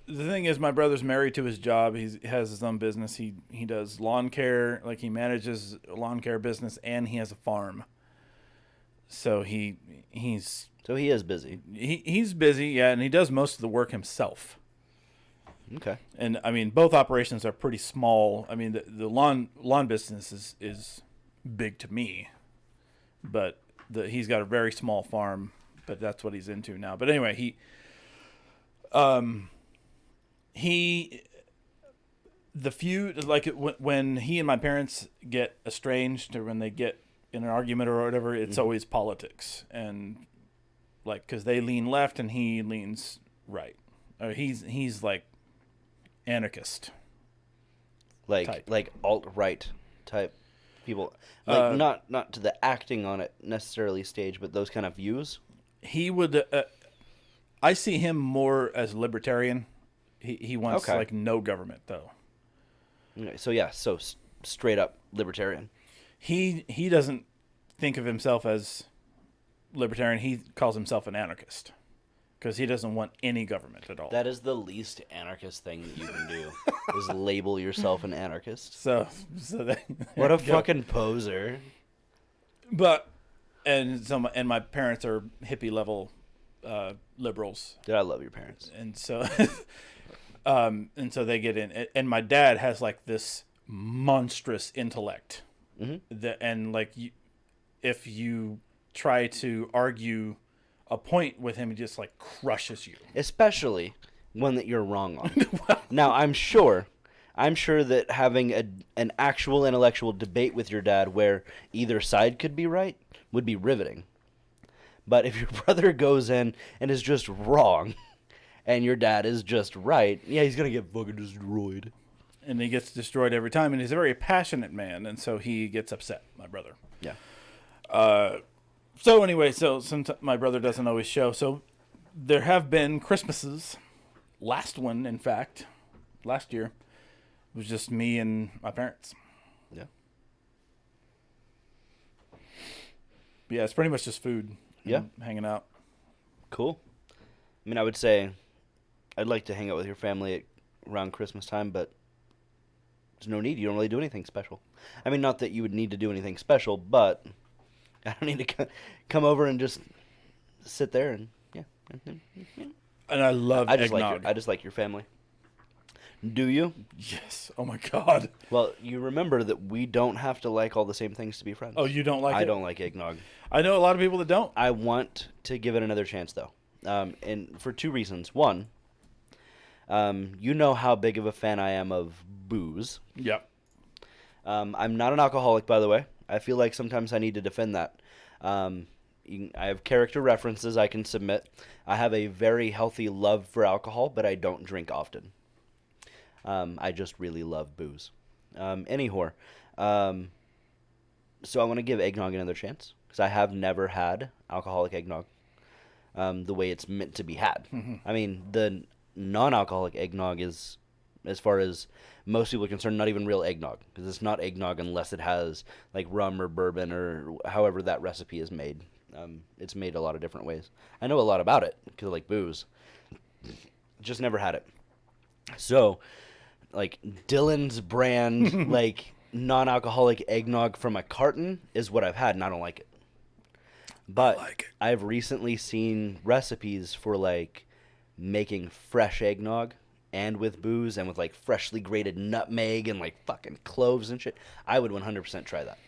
The thing is, my brother's married to his job. He has his own business. He does lawn care. Like, he manages a lawn care business, and he has a farm. So he is busy. He's busy, yeah, and he does most of the work himself. Okay. And, I mean, both operations are pretty small. I mean, the lawn business is big to me. But he's got a very small farm, but that's what he's into now. But anyway, when he and my parents get estranged or when they get in an argument or whatever, it's always politics. And like, cause they lean left and he leans right. He's like anarchist. Like alt-right type people. Like not to the acting on it necessarily stage, but those kind of views. He would, I see him more as libertarian. He wants like no government though. Okay, so yeah, straight up libertarian. He doesn't think of himself as libertarian. He calls himself an anarchist because he doesn't want any government at all. That is the least anarchist thing that you can do is label yourself an anarchist. So what a fucking poser. But and my parents are hippie level liberals. Dude, I love your parents. And so and so they get in, and my dad has like this monstrous intellect. And like if you try to argue a point with him, he just like crushes you. Especially one that you're wrong on. Now, I'm sure that having an actual intellectual debate with your dad where either side could be right would be riveting. But if your brother goes in and is just wrong and your dad is just right, yeah, he's going to get fucking destroyed. And he gets destroyed every time, and he's a very passionate man, and so he gets upset, my brother. Yeah. So anyway, sometimes my brother doesn't always show. So there have been Christmases. Last one, in fact, last year, was just me and my parents. Yeah. Yeah, it's pretty much just food. Yeah. Hanging out. Cool. I mean, I would say I'd like to hang out with your family around Christmas time, but there's no need. You don't really do anything special. I mean, not that you would need to do anything special, but I don't need to come over and just sit there and, yeah. And I love eggnog. I just like your family. Do you? Yes. Oh, my God. Well, you remember that we don't have to like all the same things to be friends. Oh, you don't like it? I don't like eggnog. I know a lot of people that don't. I want to give it another chance, though. And for two reasons. One, you know how big of a fan I am of booze. Yep. I'm not an alcoholic, by the way. I feel like sometimes I need to defend that. I have character references I can submit. I have a very healthy love for alcohol, but I don't drink often. I just really love booze. So I want to give eggnog another chance, because I have never had alcoholic eggnog the way it's meant to be had. Mm-hmm. I mean, the non-alcoholic eggnog is, as far as most people are concerned, not even real eggnog, because it's not eggnog unless it has like rum or bourbon or however that recipe is made. It's made a lot of different ways. I know a lot about it because I like booze. Just never had it. So, like Dylan's brand, like non-alcoholic eggnog from a carton is what I've had, and I don't like it. But like it. I've recently seen recipes for like making fresh eggnog and with booze and with like freshly grated nutmeg and like fucking cloves and shit. I would 100% try that.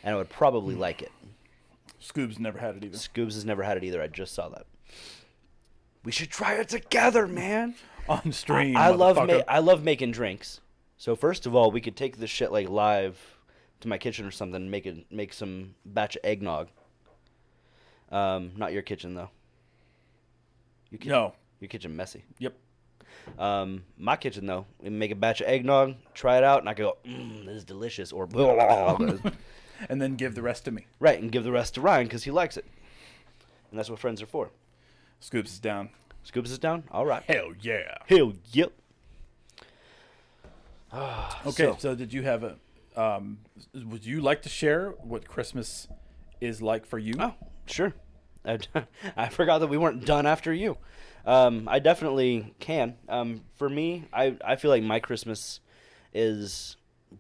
And I would probably like it. Scoob's never had it either. Scoobs has never had it either. I just saw that. We should try it together, man. On stream, I motherfucker. I love making drinks. So first of all, we could take this shit like live to my kitchen or something and make some batch of eggnog. Not your kitchen though. No. Your kitchen messy. Yep. My kitchen though, we make a batch of eggnog, try it out, and I go, this is delicious, or And then give the rest to me. right, and give the rest to Ryan because he likes it, and that's what friends are for. Scoops is down. Scoops is down. All right. Hell yeah. Hell yep. Okay, so did you have a? Would you like to share what Christmas is like for you? Oh, sure. I forgot that we weren't done after you. I definitely can. For me, I feel like my Christmas is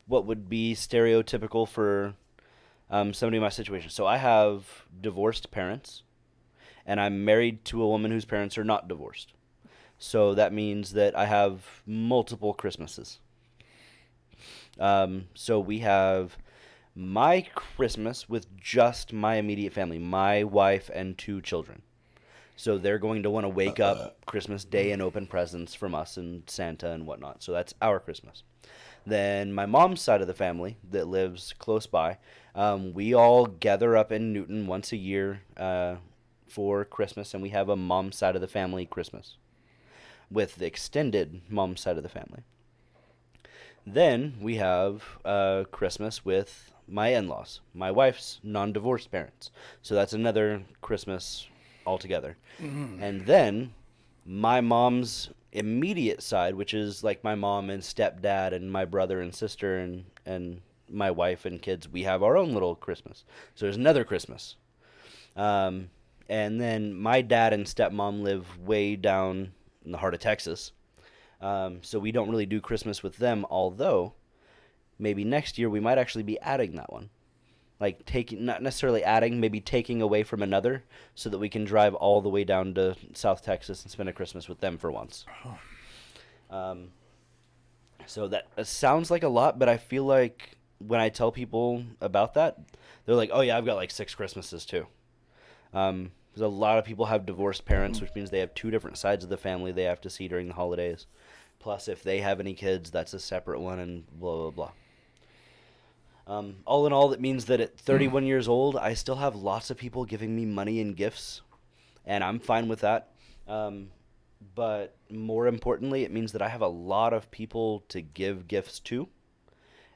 what would be stereotypical for somebody in my situation. So I have divorced parents, and I'm married to a woman whose parents are not divorced. So that means that I have multiple Christmases. So we have my Christmas with just my immediate family, my wife and 2 children. So they're going to want to wake up Christmas Day and open presents from us and Santa and whatnot. So that's our Christmas. Then my mom's side of the family that lives close by, we all gather up in Newton once a year for Christmas, and we have a mom's side of the family Christmas with the extended mom's side of the family. Then we have Christmas with my in-laws, my wife's non-divorced parents. So that's another Christmas altogether. Mm-hmm. And then my mom's immediate side, which is like my mom and stepdad and my brother and sister and my wife and kids, we have our own little Christmas. So there's another Christmas. And then my dad and stepmom live way down in the heart of Texas. So we don't really do Christmas with them, although maybe next year we might actually be adding that one. Like not necessarily adding, maybe taking away from another so that we can drive all the way down to South Texas and spend a Christmas with them for once. So that sounds like a lot, but I feel like when I tell people about that, they're like, oh yeah, I've got like 6 Christmases too. Because a lot of people have divorced parents, which means they have 2 different sides of the family they have to see during the holidays. Plus, if they have any kids, that's a separate one, and blah, blah, blah. All in all, it means that at 31 years old, I still have lots of people giving me money and gifts, and I'm fine with that. But more importantly, it means that I have a lot of people to give gifts to,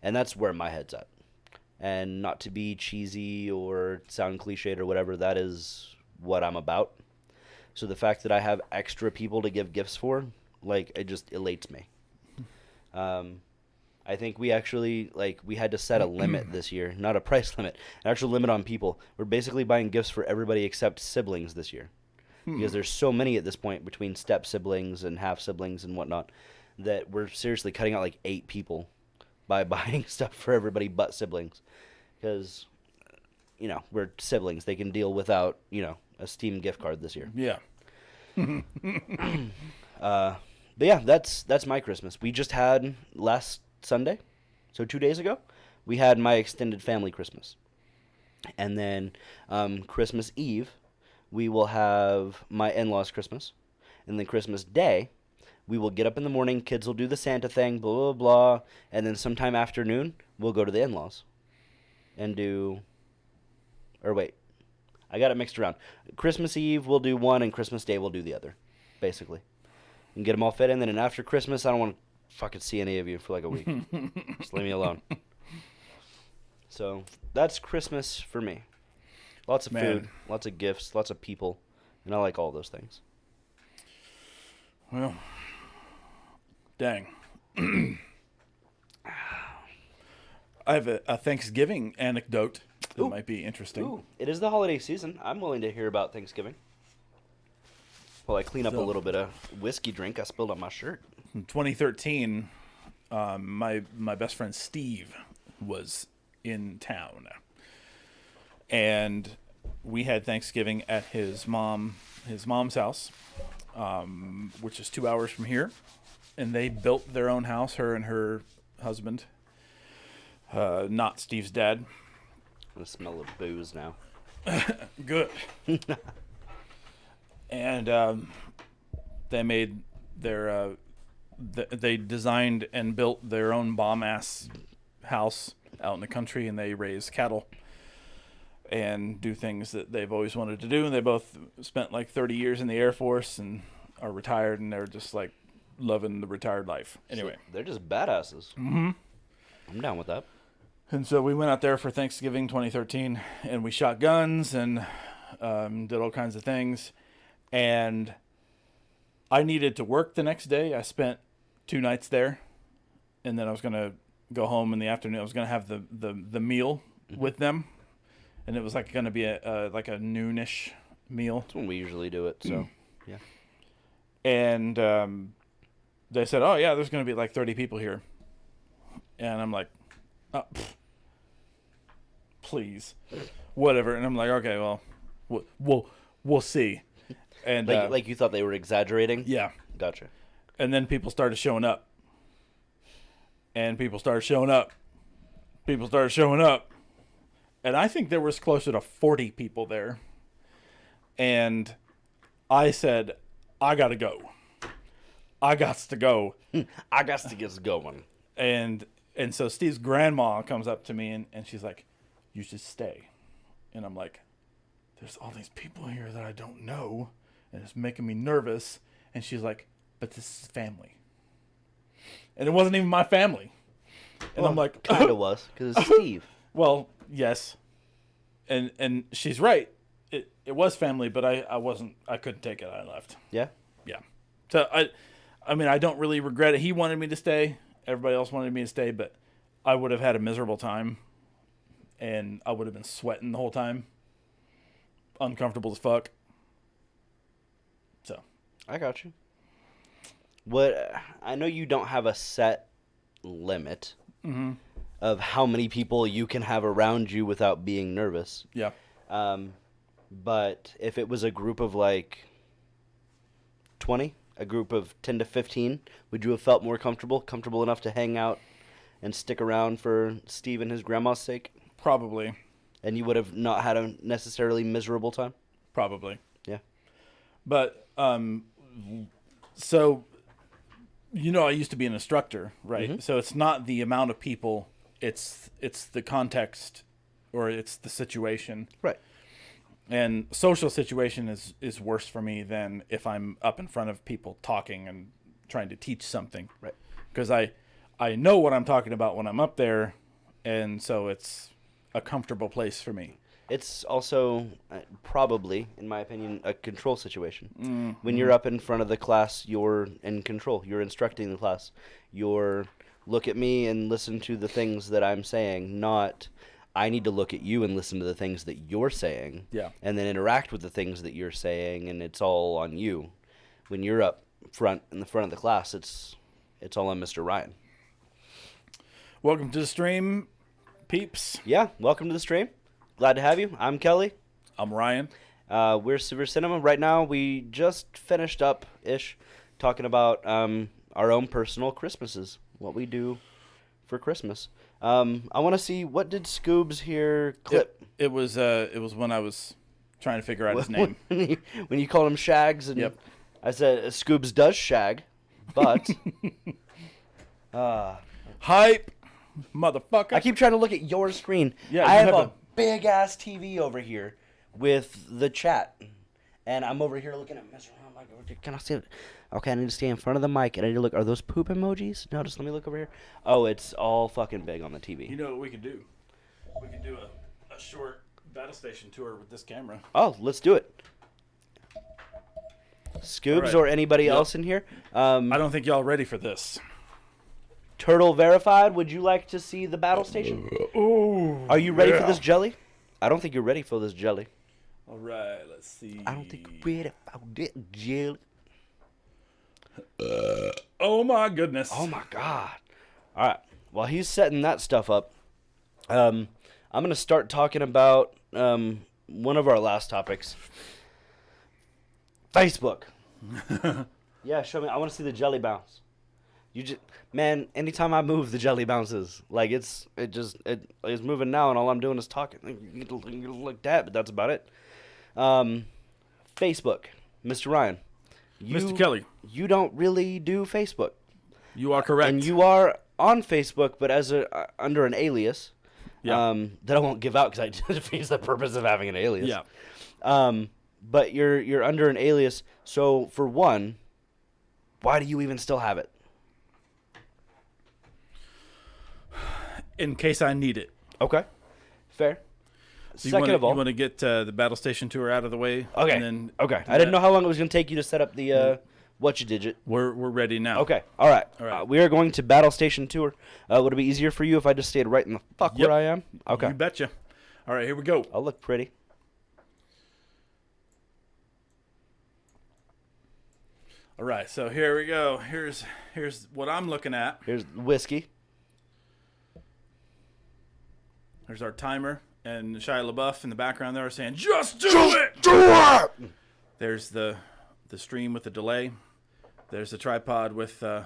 and that's where my head's at. And not to be cheesy or sound cliched or whatever, that is what I'm about. So the fact that I have extra people to give gifts for, like, it just elates me. I think we actually, we had to set a limit this year, not a price limit, an actual limit on people. We're basically buying gifts for everybody except siblings this year. Because there's so many at this point between step siblings and half siblings and whatnot that we're seriously cutting out like 8 people by buying stuff for everybody but siblings. Because, we're siblings. They can deal without, a Steam gift card this year. Yeah. But yeah, that's my Christmas. We just had last Sunday, so 2 days ago, we had my extended family Christmas. And then Christmas Eve, we will have my in-laws Christmas. And then Christmas Day, we will get up in the morning, kids will do the Santa thing, blah, blah, blah. And then sometime afternoon, we'll go to the in-laws and I got it mixed around. Christmas Eve, we'll do one, and Christmas Day, we'll do the other, basically. And get them all fit in. Then after Christmas, I don't want to fucking see any of you for like a week. Just leave me alone. So that's Christmas for me. Lots of food, lots of gifts, lots of people, and I like all those things. Well, dang. I have a Thanksgiving anecdote that might be interesting. Ooh, it is the holiday season. I'm willing to hear about Thanksgiving. While I clean up a little bit of whiskey drink I spilled on my shirt. In 2013, my best friend Steve was in town. And we had Thanksgiving at his mom's house, which is 2 hours from here, and they built their own house. Her and her husband, not Steve's dad. I smell of booze now. Good. And they made their they designed and built their own bomb ass house out in the country, and they raise cattle and do things that they've always wanted to do. And they both spent like 30 years in the Air Force and are retired, and they're just like loving the retired life. Anyway, So they're just badasses. Mm-hmm. I'm down with that. and so we went out there for Thanksgiving 2013, and we shot guns and did all kinds of things. And I needed to work the next day. I spent 2 nights there, and then I was going to go home in the afternoon. I was going to have the meal with them, and it was like going to be a like a noonish meal. That's when we usually do it. So, yeah. And they said, "Oh yeah, there's going to be like 30 people here," and I'm like, oh, "Please, whatever." And I'm like, "Okay, well, we'll see." And Like you thought they were exaggerating? yeah, Gotcha. and then people started showing up, and people started showing up, and I think there was closer to 40 people there. And I said, "I gotta go. I gots to go." I got to get going. And so Steve's grandma comes up to me, and she's like, "You should stay." And I'm like, "There's all these people here that I don't know, and it's making me nervous." And she's like, "But this is family." And it wasn't even my family. And I'm like, Kind of was, because it's Steve. "Well, yes." And she's right. It was family, but I couldn't take it. I left. Yeah? Yeah. So I mean, I don't really regret it. He wanted me to stay. Everybody else wanted me to stay, but I would have had a miserable time, and I would have been sweating the whole time. Uncomfortable as fuck. So. I got you. What I know you don't have a set limit of how many people you can have around you without being nervous. Yeah. But if it was a group of like 20, a group of 10 to 15, would you have felt more comfortable enough to hang out and stick around for Steve and his grandma's sake? Probably. And you would have not had a necessarily miserable time? Probably. Yeah. But so I used to be an instructor, right? Mm-hmm. So it's not the amount of people, it's the context, or it's the situation. Right. And social situation is worse for me than if I'm up in front of people talking and trying to teach something. Right. Because I know what I'm talking about when I'm up there, and so it's a comfortable place for me. It's also probably, in my opinion, a control situation. Mm-hmm. When you're up in front of the class, you're in control. You're instructing the class. You're look at me and listen to the things that I'm saying, not I need to look at you and listen to the things that you're saying. Yeah. And then interact with the things that you're saying, and it's all on you. When you're up front in the front of the class, it's all on Mr. Ryan. Welcome to the stream, peeps. Yeah, welcome to the stream. Glad to have you. I'm Kelly. I'm Ryan. We're Super Cinema. Right now, we just finished up-ish talking about our own personal Christmases, what we do for Christmas. I want to see, what did Scoobs here clip? It was when I was trying to figure out his name. When you called him Shags, and Yep. I said Scoobs does shag, but Hype, motherfucker. I keep trying to look at your screen. Yeah, I you have have a big-ass TV over here with the chat, and I'm over here looking at Mr. I'm like, can I see it? Okay, I need to stay in front of the mic, and I need to look. Are those poop emojis? No, just let me look over here. Oh, it's all fucking big on the TV. You know what we could do? We could do a short battle station tour with this camera. Oh, let's do it. Scoobs right. or anybody else in here? I don't think y'all ready for this. Turtle Verified, would you like to see the battle station? Ooh. Are you ready for this jelly? I don't think you're ready for this jelly. All right, let's see. I don't think you're ready for this jelly. Oh my goodness. Oh my god. All right. While he's setting that stuff up, I'm going to start talking about one of our last topics. Facebook. Yeah, show me. I want to see the jelly bounce. Man, anytime I move, the jelly bounces. Like it's moving now, and all I'm doing is talking. Like that, but that's about it. Facebook, Mr. Ryan. Mr. Kelly. You don't really do Facebook. You are correct. And you are on Facebook, but as under an alias. Yeah. That I won't give out because I defeats the purpose of having an alias. Yeah. But you're under an alias. So for one, why do you even still have it? In case I need it. Okay, fair. So Second of all, you want to get the Battle Station tour out of the way. Okay. And then I didn't know how long it was going to take you to set up the what-you-digit. We're ready now. Okay. All right. All right. We are going to Battle Station tour. Would it be easier for you if I just stayed right in the fuck Yep. where I am? Okay. You betcha. All right, here we go. I'll look pretty. All right, so here we go. Here's what I'm looking at. Here's whiskey. There's our timer, and Shia LaBeouf in the background there saying, "Just do it! Do it! There's the stream with the delay. There's the tripod with the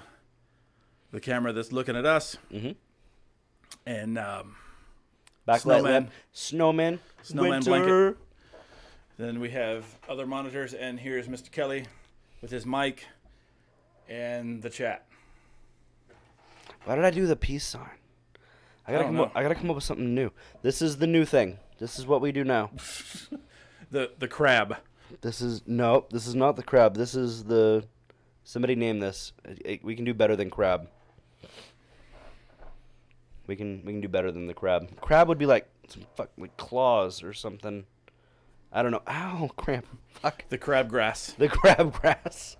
camera that's looking at us. Mm-hmm. And Backlight lamp. Snowman. Snowman Winter. blanket. Then we have other monitors, and here's Mr. Kelly with his mic and the chat. Why did I do the peace sign? I gotta come up with something new. This is the new thing. This is what we do now. The crab. This is not the crab. This is the. Somebody name this. We can do better than crab. We can do better than the crab. Crab would be like some like claws or something. I don't know. Ow, cramp. Fuck. The crab grass. The crab grass.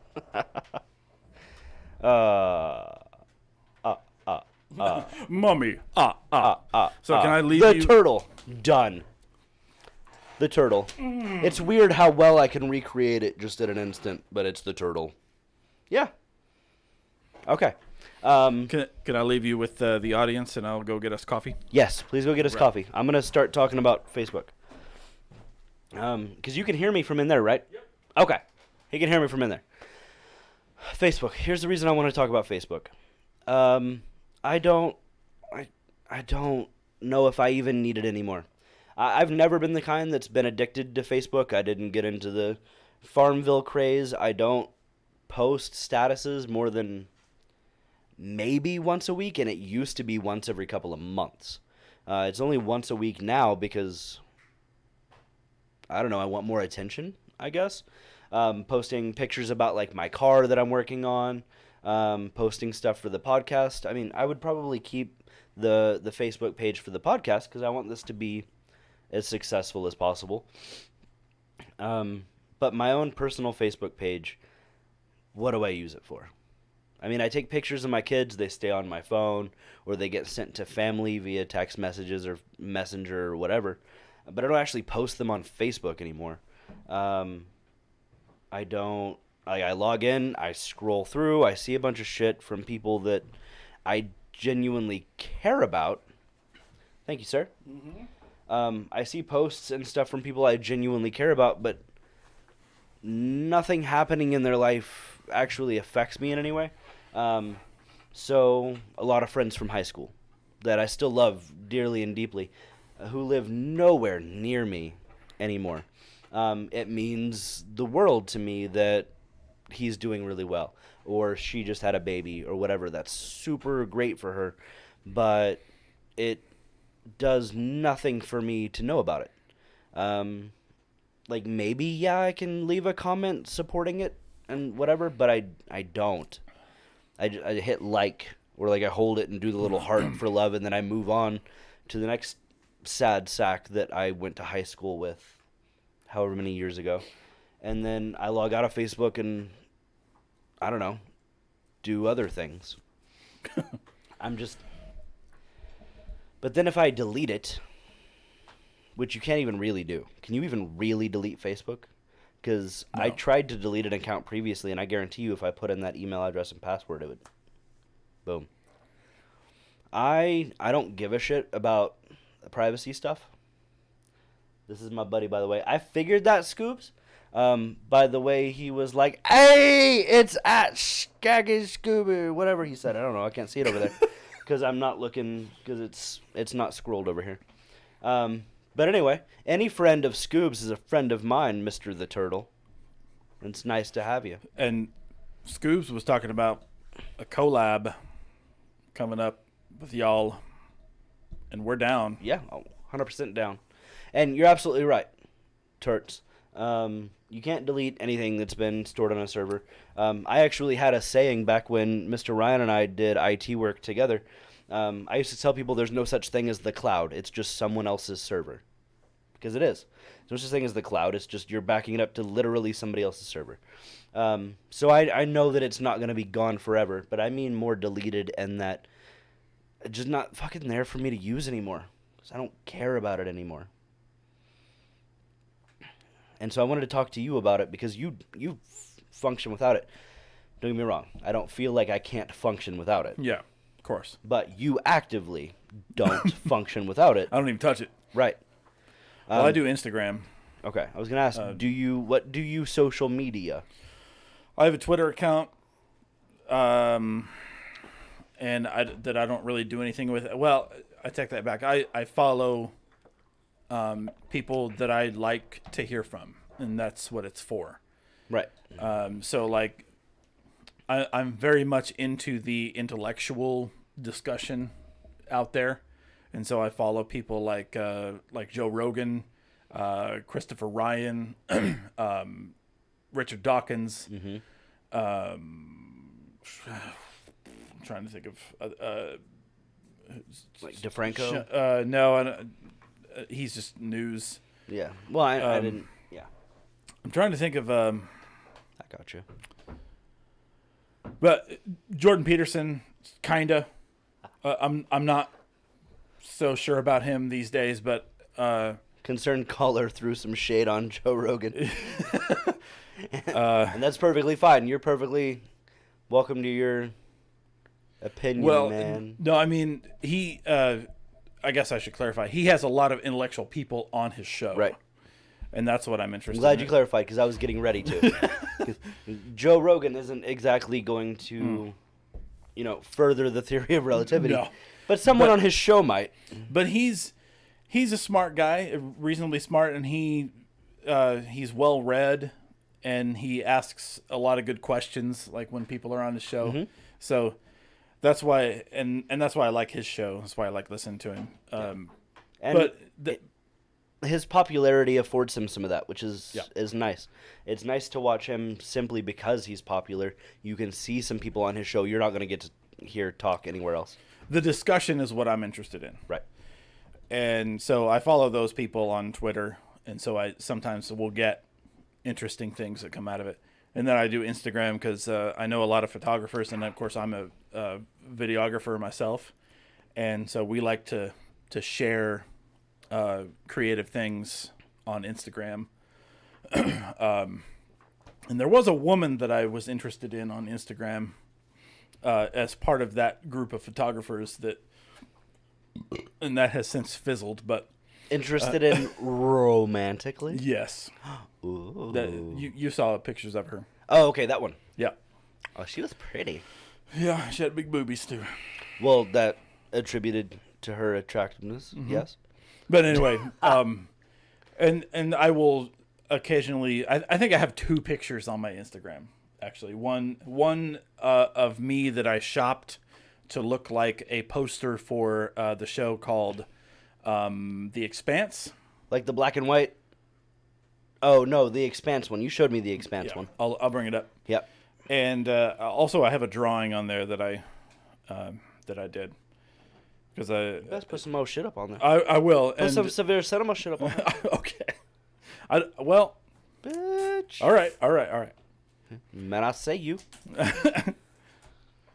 Mummy. So can I leave the you? turtle. Done. The turtle. It's weird how well I can recreate it just in an instant, but it's the turtle. Yeah. Okay. Can I leave you with the audience, and I'll go get us coffee? Yes, please go get us Right. coffee. I'm going to start talking about Facebook. Because you can hear me from in there, right? Yep. Okay. He can hear me from in there. Facebook. Here's the reason I want to talk about Facebook. I don't know if I even need it anymore. I've never been the kind that's been addicted to Facebook. I didn't get into the Farmville craze. I don't post statuses more than maybe once a week, and it used to be once every couple of months. It's only once a week now because, I don't know, I want more attention, I guess. Posting pictures about like my car that I'm working on, posting stuff for the podcast. I mean, I would probably keep the Facebook page for the podcast because I want this to be as successful as possible. But my own personal Facebook page, what do I use it for? I mean, I take pictures of my kids, they stay on my phone, or they get sent to family via text messages or Messenger or whatever, but I don't actually post them on Facebook anymore. I log in, I scroll through, I see a bunch of shit from people that I genuinely care about. Thank you, sir. Mm-hmm. I see posts and stuff from people I genuinely care about, but nothing happening in their life actually affects me in any way. So a lot of friends from high school that I still love dearly and deeply, who live nowhere near me anymore. It means the world to me that he's doing really well, or she just had a baby, or whatever. That's super great for her, but it does nothing for me to know about it. Like maybe, yeah, I can leave a comment supporting it and whatever, but I don't. I hit like, or like I hold it and do the little heart for love, and then I move on to the next sad sack that I went to high school with however many years ago. And then I log out of Facebook and, I don't know, do other things. But then if I delete it, which you can't even really do. Can you even really delete Facebook? Because No. I tried to delete an account previously, and I guarantee you if I put in that email address and password, it would... Boom. I don't give a shit about the privacy stuff. This is my buddy, by the way. I figured that, Scoops. By the way, he was like, "Hey, it's at Skaggy Scooby," whatever he said. I don't know. I can't see it over there because I'm not looking because it's not scrolled over here. But anyway, any friend of Scoob's is a friend of mine, Mr. the Turtle. It's nice to have you. And Scoobs was talking about a collab coming up with y'all, and we're down. Yeah, 100% down. And you're absolutely right, Turts. You can't delete anything that's been stored on a server. I actually had a saying back when Mr. Ryan and I did IT work together. I used to tell people there's no such thing as the cloud. It's just someone else's server. Because it is. There's no such thing as the cloud. It's just you're backing it up to literally somebody else's server. So I know that it's not going to be gone forever, but I mean more deleted and that it's just not fucking there for me to use anymore. Because I don't care about it anymore. And so I wanted to talk to you about it because you function without it. Don't get me wrong. I don't feel like I can't function without it. Yeah, of course. But you actively don't function without it. I don't even touch it. Right. Well, I do Instagram. Okay. I was going to ask, what do you social media? I have a Twitter account, and I don't really do anything with. Well, I take that back. I follow people that I like to hear from, and that's what it's for. Right. So like, I'm very much into the intellectual discussion out there, and so I follow people like Joe Rogan, Christopher Ryan, Richard Dawkins. Mm-hmm. I'm trying to think of Like DeFranco? No, he's just news. Yeah. Well, I didn't. Yeah. I'm trying to think of. I got you. But Jordan Peterson, kinda. I'm not so sure about him these days, but Concerned caller threw some shade on Joe Rogan. And that's perfectly fine. You're perfectly welcome to your opinion, man. No, I mean he. I guess I should clarify. He has a lot of intellectual people on his show, Right. And that's what I'm I'm interested. glad you clarified because I was getting ready to. 'Cause Joe Rogan isn't exactly going to, further the theory of relativity. No. But someone on his show might. But he's a smart guy, reasonably smart, and he's well read, and he asks a lot of good questions, like when people are on his show. Mm-hmm. So that's why, and that's why I like his show. That's why I like listening to him. And But his popularity affords him some of that, which is Yeah. is nice. It's nice to watch him simply because he's popular. You can see some people on his show you're not going to get to hear talk anywhere else. the discussion is what I'm interested in. Right. And so I follow those people on Twitter, and so I sometimes will get interesting things that come out of it. And then I do Instagram because I know a lot of photographers, and of course I'm a videographer myself, and so we like to share creative things on Instagram. And there was a woman that I was interested in on Instagram as part of that group of photographers and that has since fizzled, but Interested in romantically? yes. Ooh. You saw pictures of her. Oh, okay, that one. Yeah. Oh, she was pretty. Yeah, she had big boobies too. Well, that attributed to her attractiveness, yes. But anyway, and I will occasionally. I think I have 2 pictures on my Instagram. Actually, one of me that I shopped to look like a poster for the show called The Expanse. Like the black and white. Oh no, the Expanse one. You showed me the Expanse one. I'll bring it up. Yep. And also, I have a drawing on there that I did because Let's put some more shit up on there. I will. Put some severe cinema shit up on there. Okay. Well. Bitch. All right. Man, I say you.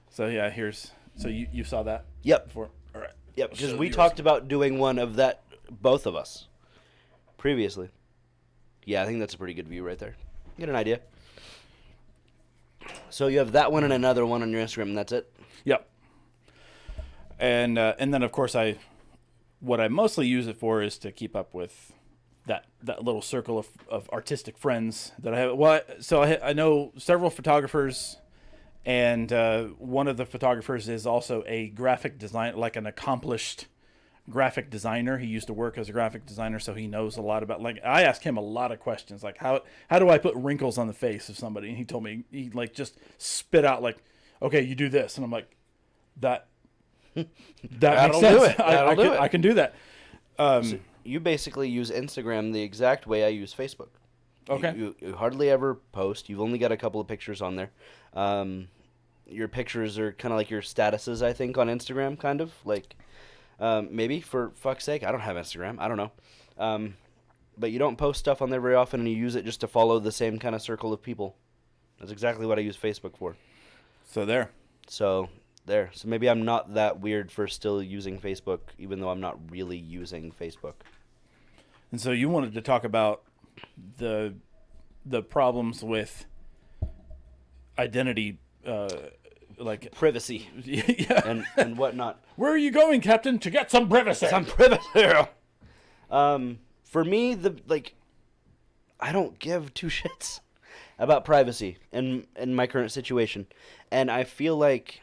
So yeah, so you saw that. Yep. Before. All right. Yep. I'll Because show we yours. talked about doing one of that, both of us, previously. Yeah, I think that's a pretty good view right there. Get an idea. So you have that one and another one on your Instagram, and that's it. Yep. And then of course what I mostly use it for is to keep up with that little circle of artistic friends that I have. Well, so I know several photographers, and one of the photographers is also a graphic design, like an accomplished graphic designer. He used to work as a graphic designer, so he knows a lot about, like, I asked him a lot of questions, like how do I put wrinkles on the face of somebody, and he told me, he like just spit out like, okay, you do this, and I'm like, that makes sense. I can do that. So you basically use Instagram the exact way I use Facebook. Okay. You hardly ever post. You've only got a couple of pictures on there. Your pictures are kind of like your statuses, I think, on Instagram, kind of like. Maybe, for fuck's sake, I don't have Instagram. I don't know. But you don't post stuff on there very often, and you use it just to follow the same kind of circle of people. That's exactly what I use Facebook for. So there. So maybe I'm not that weird for still using Facebook, even though I'm not really using Facebook. And so you wanted to talk about the problems with identity, like privacy, yeah, and whatnot. Where are you going, Captain? To get some privacy. Some privacy. For me, I don't give two shits about privacy in my current situation, and I feel like.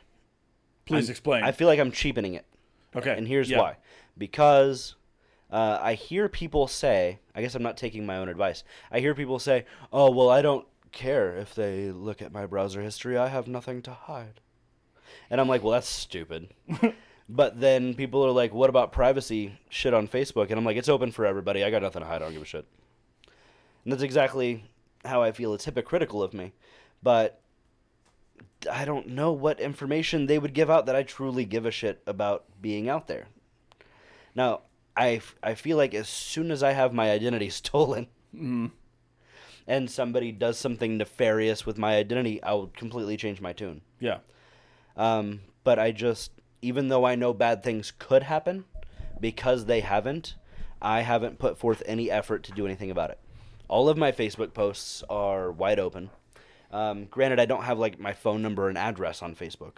Please explain. I feel like I'm cheapening it. Okay. And here's why. Because I hear people say, I guess I'm not taking my own advice. I hear people say, oh, well, I don't care if they look at my browser history. I have nothing to hide. And I'm like, well, that's stupid. But then people are like, what about privacy shit on Facebook? And I'm like, it's open for everybody. I got nothing to hide. I don't give a shit. And that's exactly how I feel. It's hypocritical of me. But I don't know what information they would give out that I truly give a shit about being out there. Now, I feel like as soon as I have my identity stolen, and somebody does something nefarious with my identity, I'll completely change my tune. Yeah. But even though I know bad things could happen, because they haven't, I haven't put forth any effort to do anything about it. All of my Facebook posts are wide open. Granted, I don't have like my phone number and address on Facebook,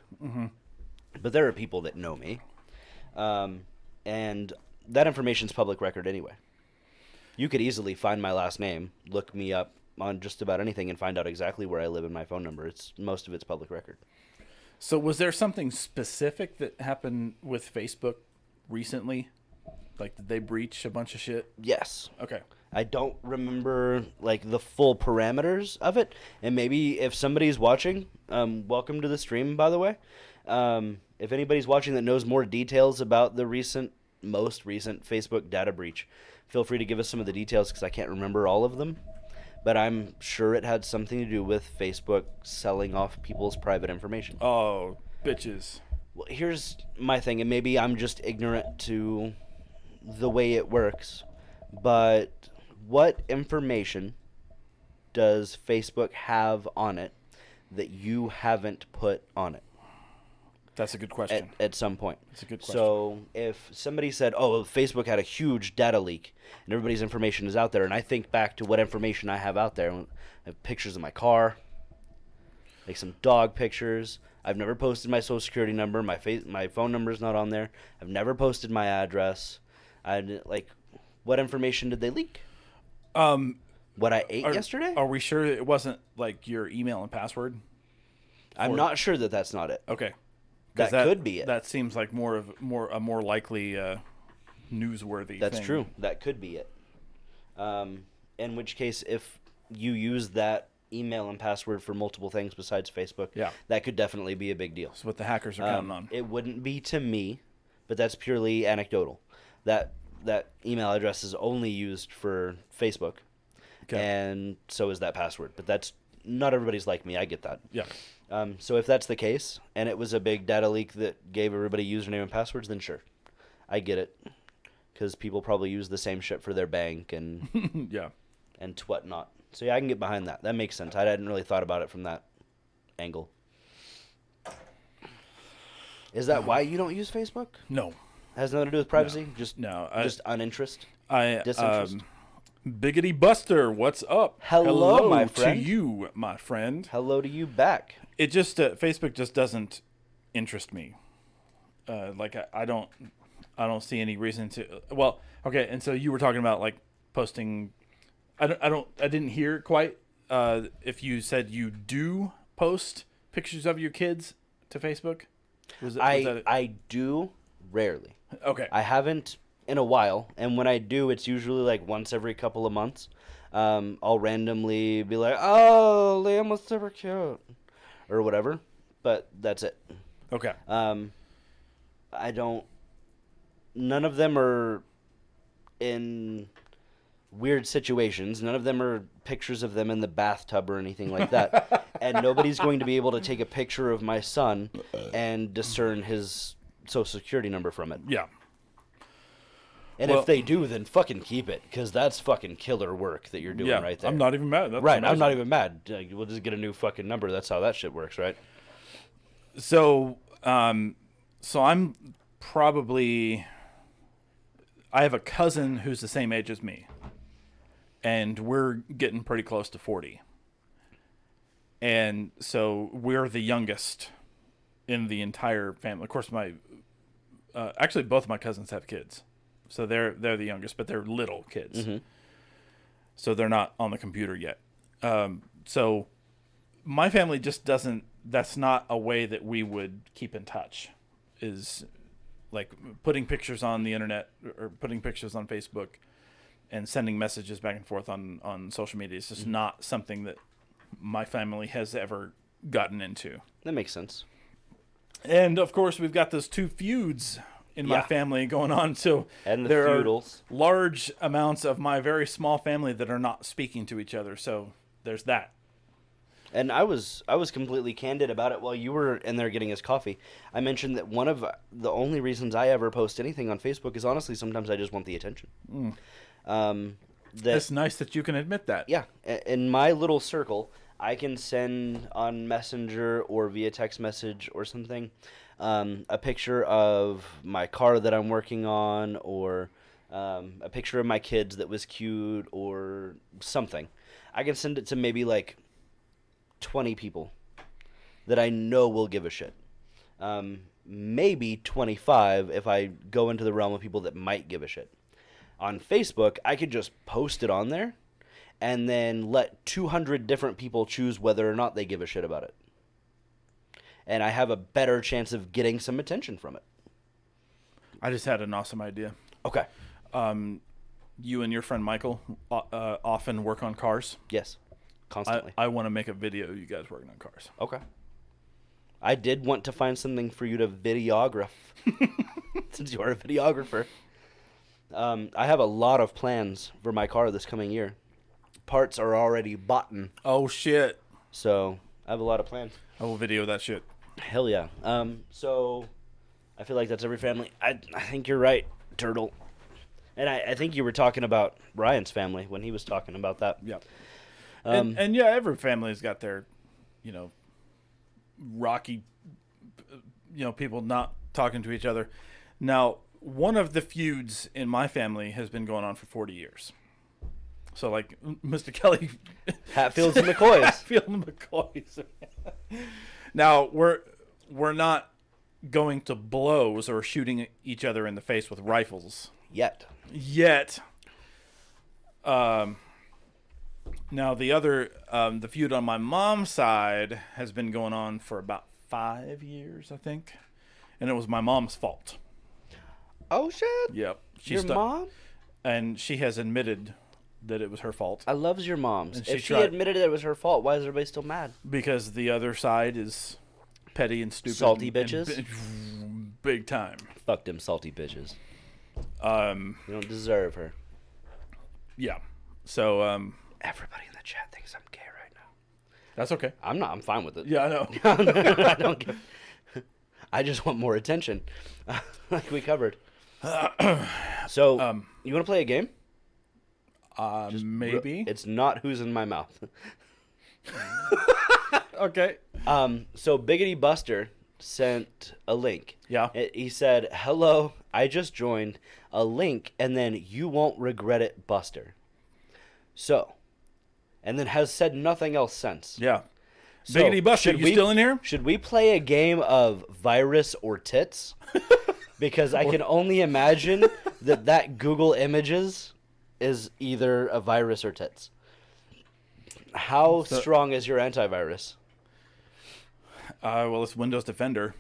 but there are people that know me, and that information's public record anyway. You could easily find my last name, look me up on just about anything, and find out exactly where I live and my phone number. Most of it's public record. So was there something specific that happened with Facebook recently? Like, did they breach a bunch of shit? Yes. Okay. I don't remember like the full parameters of it, and maybe if somebody's watching, welcome to the stream, by the way. If anybody's watching that knows more details about the most recent Facebook data breach, feel free to give us some of the details because I can't remember all of them. But I'm sure it had something to do with Facebook selling off people's private information. Oh, bitches. Well, here's my thing, and maybe I'm just ignorant to the way it works, but what information does Facebook have on it that you haven't put on it? That's a good question. At some point. That's a good question. So if somebody said, oh, Facebook had a huge data leak and everybody's information is out there, and I think back to what information I have out there, I have pictures of my car, like some dog pictures. I've never posted my social security number. My phone number is not on there. I've never posted my address. What information did they leak? What I ate yesterday? Are we sure it wasn't like your email and password? I'm not sure that that's not it. Okay. That could be it. That seems like a more likely newsworthy. That's thing. true. That could be it. In which case, if you use that email and password for multiple things besides Facebook, that could definitely be a big deal. That's what the hackers are counting on. It wouldn't be to me, but that's purely anecdotal. That email address is only used for Facebook, and so is that password. But that's not everybody's like me. I get that. Yeah. So if that's the case, and it was a big data leak that gave everybody username and passwords, then sure, I get it, because people probably use the same shit for their bank and and whatnot. So yeah, I can get behind that. That makes sense. I hadn't really thought about it from that angle. Is that why you don't use Facebook? No. Has nothing to do with privacy? No. Just no. Just uninterest? Disinterest? Biggity Buster, what's up? Hello, my friend. To you, my friend. Hello to you back. It just Facebook just doesn't interest me. I don't see any reason to. Well, okay, and so you were talking about like posting. I didn't hear quite. If you said you do post pictures of your kids to Facebook, I do rarely. Okay. I haven't in a while, and when I do, it's usually like once every couple of months. I'll randomly be like, "Oh, Liam was super cute," or whatever, but that's it. Okay. I don't. None of them are in weird situations. None of them are pictures of them in the bathtub or anything like that. And nobody's going to be able to take a picture of my son and discern his social security number from it. Yeah. And if they do, then fucking keep it, because that's fucking killer work that you're doing right there. I'm not even mad. That's right, amazing. I'm not even mad. We'll just get a new fucking number. That's how that shit works, right? So, I'm probably... I have a cousin who's the same age as me. And we're getting pretty close to 40. And so we're the youngest in the entire family. Of course, actually both of my cousins have kids. So they're the youngest, but they're little kids. Mm-hmm. So they're not on the computer yet. So my family just doesn't, that's not a way that we would keep in touch, is like putting pictures on the internet or putting pictures on Facebook and sending messages back and forth on social media. It's just not something that my family has ever gotten into. That makes sense. And of course, we've got those two feuds in my family going on. So and there feudals. Are large amounts of my very small family that are not speaking to each other. So there's that. And I was completely candid about it while you were in there getting us coffee. I mentioned that one of the only reasons I ever post anything on Facebook is honestly sometimes I just want the attention. That's nice that you can admit that. Yeah. In my little circle, I can send on Messenger or via text message or something a picture of my car that I'm working on, or a picture of my kids that was cute, or something. I can send it to maybe like 20 people that I know will give a shit. Maybe 25 if I go into the realm of people that might give a shit. On Facebook, I could just post it on there and then let 200 different people choose whether or not they give a shit about it. And I have a better chance of getting some attention from it. I just had an awesome idea. Okay. You and your friend Michael often work on cars. Yes. Constantly. I want to make a video of you guys working on cars. Okay. I did want to find something for you to videograph, since you are a videographer. I have a lot of plans for my car this coming year. Parts are already bought. Oh, shit. So I have a lot of plans. I will video that shit. Hell yeah. So I feel like that's every family. I think you're right, Turtle. And I think you were talking about Ryan's family when he was talking about that. Yeah. And yeah, every family's got their, rocky, people not talking to each other. Now, one of the feuds in my family has been going on for 40 years. So, like, Mr. Kelly... Hatfields and McCoys. Hatfield and McCoys. Now, we're not going to blows or shooting each other in the face with rifles. Yet. Now, the feud on my mom's side has been going on for about 5 years, I think. And it was my mom's fault. Oh, shit. Yep. Your mom? And she has admitted that it was her fault. I loves your moms. And if she admitted it was her fault, why is everybody still mad? Because the other side is petty and stupid. Salty bitches? Big time. Fuck them salty bitches. You don't deserve her. Yeah. So, everybody in the chat thinks I'm gay right now. That's okay. I'm not. I'm fine with it. Yeah, I know. I don't give... I just want more attention, like we covered. So, you want to play a game? Maybe. It's not who's in my mouth. Okay. So Biggity Buster sent a link. Yeah. He said, "Hello, I just joined. A link, and then you won't regret it, Buster." So, and then has said nothing else since. Yeah. So, Biggity Buster, you still in here? Should we play a game of virus or tits? Because I can only imagine that Google Images is either a virus or tits. How strong is your antivirus? Well, it's Windows Defender,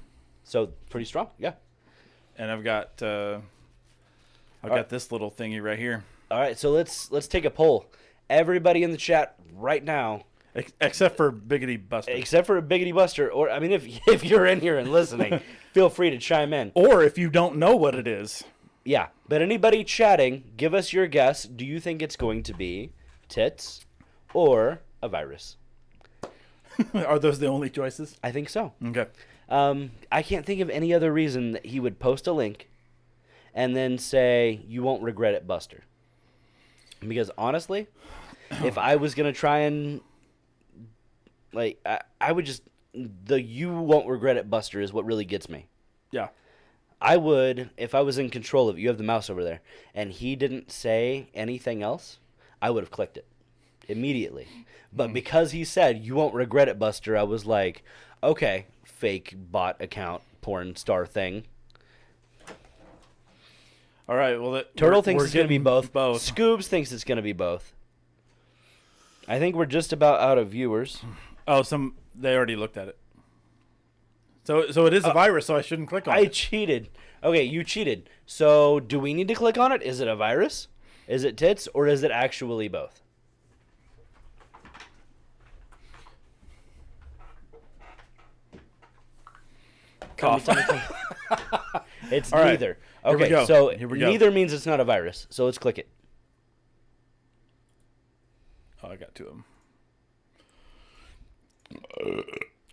So pretty strong, yeah. and I've got this little thingy right here. All right, so let's take a poll. Everybody in the chat right now, Except for Biggity Buster. except for Biggity Buster, or I mean, if you're in here and listening, feel free to chime in. Or if you don't know what it is. Yeah, but anybody chatting, give us your guess. Do you think it's going to be tits or a virus? Are those the only choices? I think so. Okay. I can't think of any other reason that he would post a link and then say, "You won't regret it, Buster." Because honestly, if I was going to try and, like, I would just, the "you won't regret it, Buster" is what really gets me. Yeah. I would, if I was in control of it, you have the mouse over there, and he didn't say anything else, I would have clicked it immediately. But because he said, "You won't regret it, Buster," I was like, okay, fake bot account porn star thing. All right. Well, Turtle thinks it's going to be both. Both. Scoobs thinks it's going to be both. I think we're just about out of viewers. Oh, they already looked at it. So it is a virus, so I shouldn't click on I it. cheated. Okay, you cheated. So do we need to click on it? Is it a virus? Is it tits? Or is it actually both? Cough. It's All right. neither. Here we Okay, go. so Here we go. neither means it's not a virus. So let's click it. Oh, I got two of them.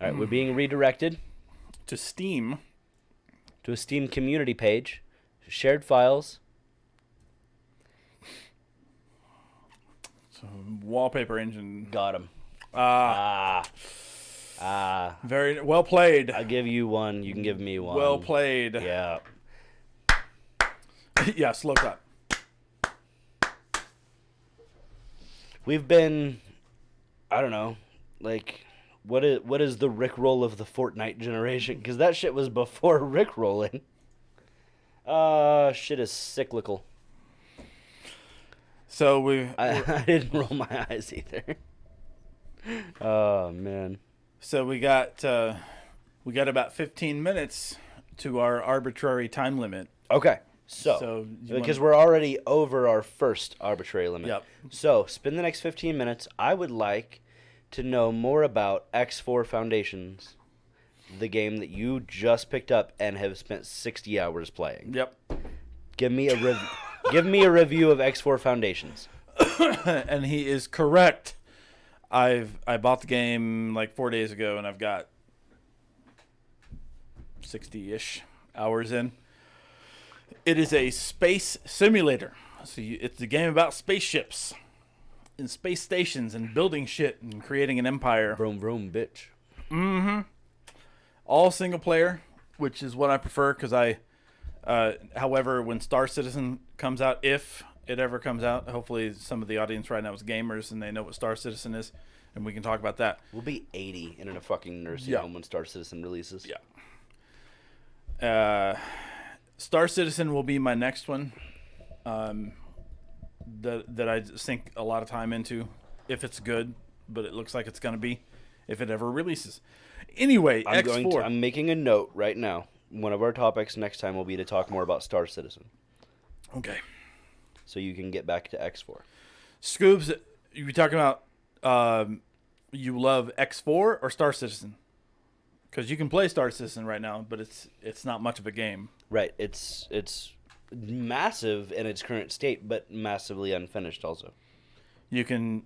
All right, we're being redirected To Steam. to a Steam community page. Shared files. So, wallpaper engine. Got him. Ah, very well played. I'll give you one. You can give me one. Well played. Yeah. Yeah, slow clap. We've been, I don't know, like, what is the Rickroll of the Fortnite generation? Because that shit was before Rickrolling. Shit is cyclical. So I didn't roll my eyes either. Oh man. So we got about 15 minutes to our arbitrary time limit. Okay. So So, you because wanna- we're already over our first arbitrary limit. Yep. So, spend the next 15 minutes. I would like to know more about X4 Foundations, the game that you just picked up and have spent 60 hours playing. Yep. Give me a give me a review of X4 Foundations. And he is correct. I bought the game like 4 days ago, and I've got 60-ish hours in. It is a space simulator. So it's a game about spaceships and space stations and building shit and creating an empire. Vroom vroom, bitch. All single player, which is what I prefer because however, when Star Citizen comes out, if it ever comes out, hopefully some of the audience right now is gamers and they know what Star Citizen is, and we can talk about that. We'll be 80 and in a fucking nursing Yeah. home when Star Citizen releases. Yeah. Star Citizen will be my next one. That I sink a lot of time into, if it's good, but it looks like it's gonna be, if it ever releases. Anyway, X4. I'm making a note right now. One of our topics next time will be to talk more about Star Citizen, Okay. so you can get back to X4. Scoobs, you were talking about you love X4 or Star Citizen? Because you can play Star Citizen right now, but it's not much of a game. Right. It's massive in its current state, but massively unfinished also. You can,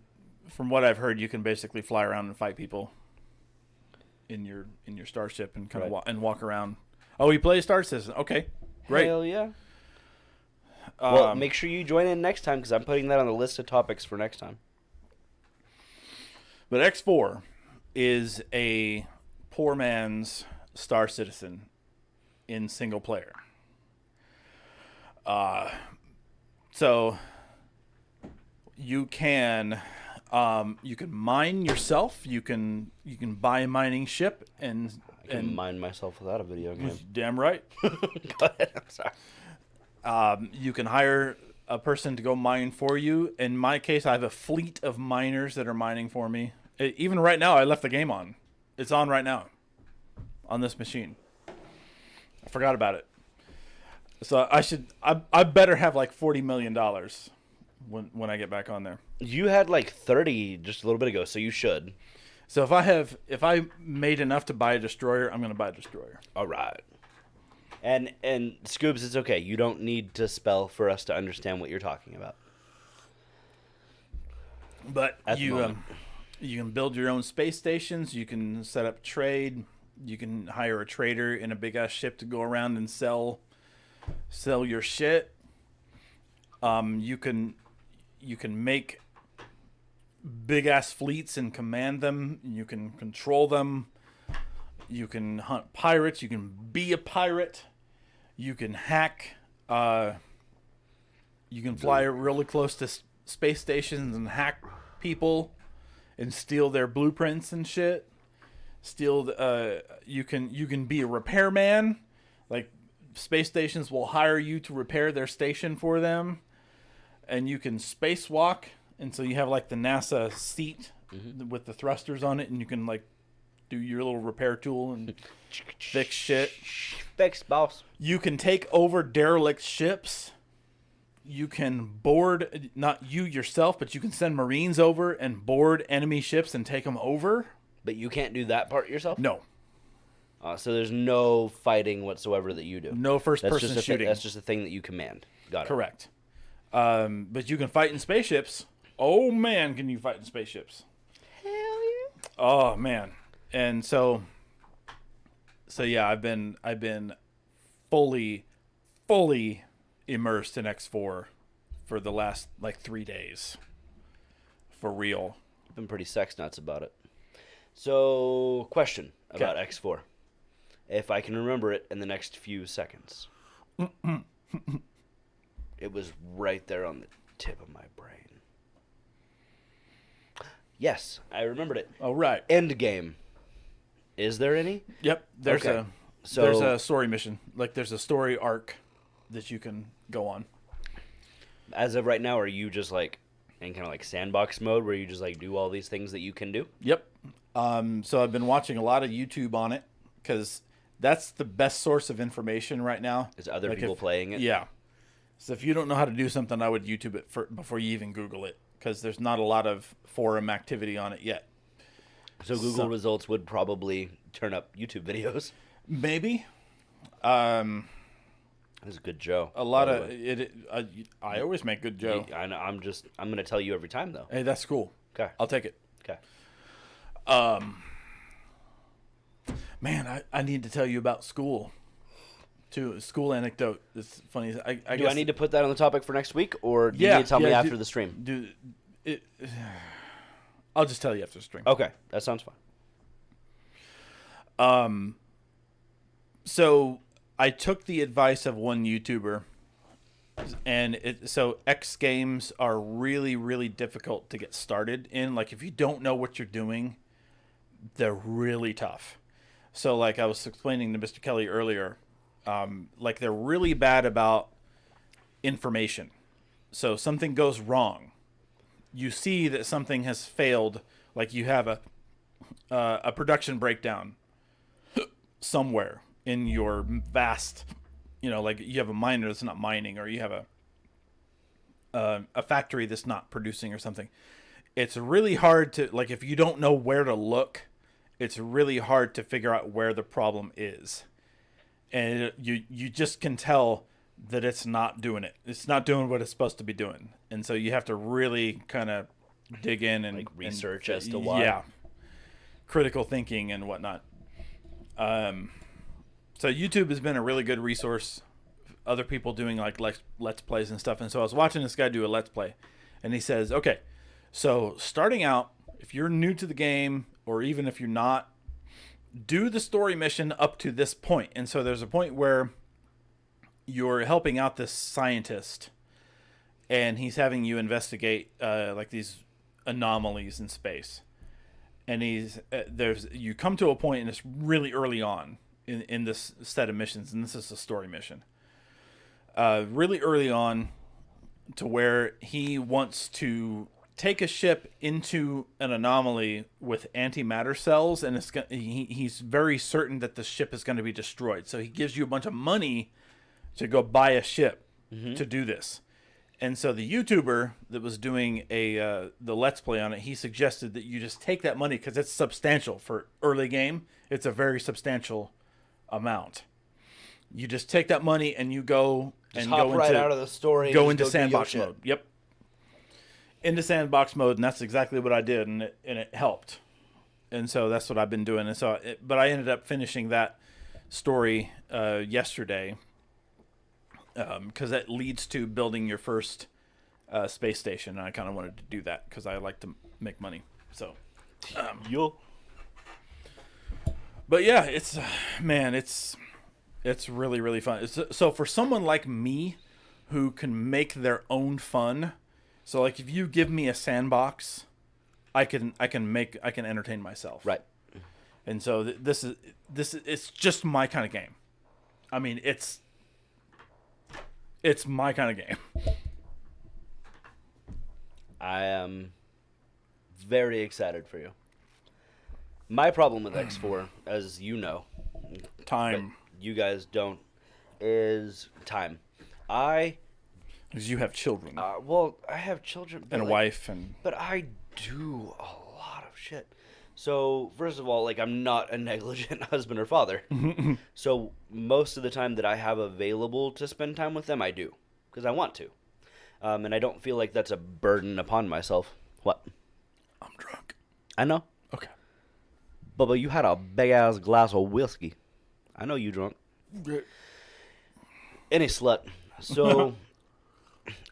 from what I've heard, you can basically fly around and fight people in your starship and kind of Right. walk around. Oh, he plays Star Citizen. Okay, great. Hell yeah. Well, make sure you join in next time because I'm putting that on the list of topics for next time. But X4 is a poor man's Star Citizen in single player. So you can mine yourself. You can buy a mining ship and I can mind myself without a video game. damn right. Go ahead. I'm sorry. You can hire a person to go mine for you. In my case, I have a fleet of miners that are mining for me. Even right now, I left the game on. It's on right now on this machine. I forgot about it. So I better have like $40 million when I get back on there. You had like 30 just a little bit ago, so you should. So if I made enough to buy a destroyer, I'm going to buy a destroyer. All right. And Scoobs, it's okay. You don't need to spell for us to understand what you're talking about. But you can build your own space stations. You can set up trade. You can hire a trader in a big ass ship to go around and sell your shit. You can make big ass fleets and command them. You can control them. You can hunt pirates. You can be a pirate. You can hack. You can fly really close to space stations and hack people and steal their blueprints and shit. You can be a repairman. Like, space stations will hire you to repair their station for them. And you can spacewalk. And so you have like the NASA seat with the thrusters on it, and you can like do your little repair tool and fix shit. Fix, boss. You can take over derelict ships. You can board, not you yourself, but you can send Marines over and board enemy ships and take them over. But you can't do that part yourself? No. So there's no fighting whatsoever that you do. No first-person shooting. That's just a thing that you command. Got it. Correct. But you can fight in spaceships. Oh, man, can you fight in spaceships. Hell yeah. Oh, man. And so yeah, I've been fully immersed in X4 for the last like 3 days. For real. I've been pretty sex nuts about it. So, question about X4. If I can remember it in the next few seconds. It was right there on the tip of my brain. Yes, I remembered it. Oh, right. End game. Is there any? Yep. There's Okay. there's a story mission. Like, there's a story arc that you can go on. As of right now, are you just like in kind of like sandbox mode where you just like do all these things that you can do? Yep. So I've been watching a lot of YouTube on it because that's the best source of information right now. Is other people playing it? Yeah. So if you don't know how to do something, I would YouTube it before you even Google it, because there's not a lot of forum activity on it yet. So Google results would probably turn up YouTube videos. Maybe. That's a good Joe. A lot of it. I always make good Joe. I know. I'm going to tell you every time though. Hey, that's cool. Okay. I'll take it. Okay. Man, I need to tell you about school. Too. A school anecdote. It's funny. I Do guess, I need to put that on the topic for next week, or do you need to tell me after the stream? I'll just tell you after the stream. Okay, that sounds fine. So I took the advice of one YouTuber, and so X games are really, really difficult to get started in. Like, if you don't know what you're doing, they're really tough. So, like I was explaining to Mr. Kelly earlier, like, they're really bad about information. So something goes wrong. You see that something has failed, like you have a production breakdown somewhere in your vast, like you have a miner that's not mining, or you have a factory that's not producing or something. It's really hard to, like, if you don't know where to look, it's really hard to figure out where the problem is. And you just can tell that it's not doing it. It's not doing what it's supposed to be doing. And so you have to really kind of dig in and like research as to why. Yeah. Critical thinking and whatnot. So YouTube has been a really good resource. Other people doing like let's plays and stuff. And so I was watching this guy do a let's play, and he says, okay, so starting out, if you're new to the game, or even if you're not, do the story mission up to this point. And so there's a point where you're helping out this scientist, and he's having you investigate like these anomalies in space. And you come to a point, and it's really early on in this set of missions, and this is a story mission. Really early on, to where he wants to take a ship into an anomaly with antimatter cells, and he's very certain that the ship is going to be destroyed. So he gives you a bunch of money to go buy a ship to do this. And so the YouTuber that was doing the Let's Play on it, he suggested that you just take that money because it's substantial for early game. It's a very substantial amount. You just take that money and you go Just and hop go right into out of the story. go and into just do your sandbox shit. mode. Yep. Into sandbox mode, and that's exactly what I did, and it helped. And so that's what I've been doing. And so, but I ended up finishing that story yesterday because that leads to building your first space station, and I kind of wanted to do that because I like to make money. So, but yeah, it's really, really fun. So for someone like me who can make their own fun, so like if you give me a sandbox, I can entertain myself. Right. And so this is it's just my kind of game. I mean, it's my kind of game. I am very excited for you. My problem with X4, as you know, Time. but you guys don't, is time. Because you have children Well, I have children. But and a wife and... But I do a lot of shit. So, first of all, like, I'm not a negligent husband or father. So, most of the time that I have available to spend time with them, I do. Because I want to. And I don't feel like that's a burden upon myself. What? I'm drunk. I know. Okay. Bubba, you had a big-ass glass of whiskey. I know you drunk. Any slut. So,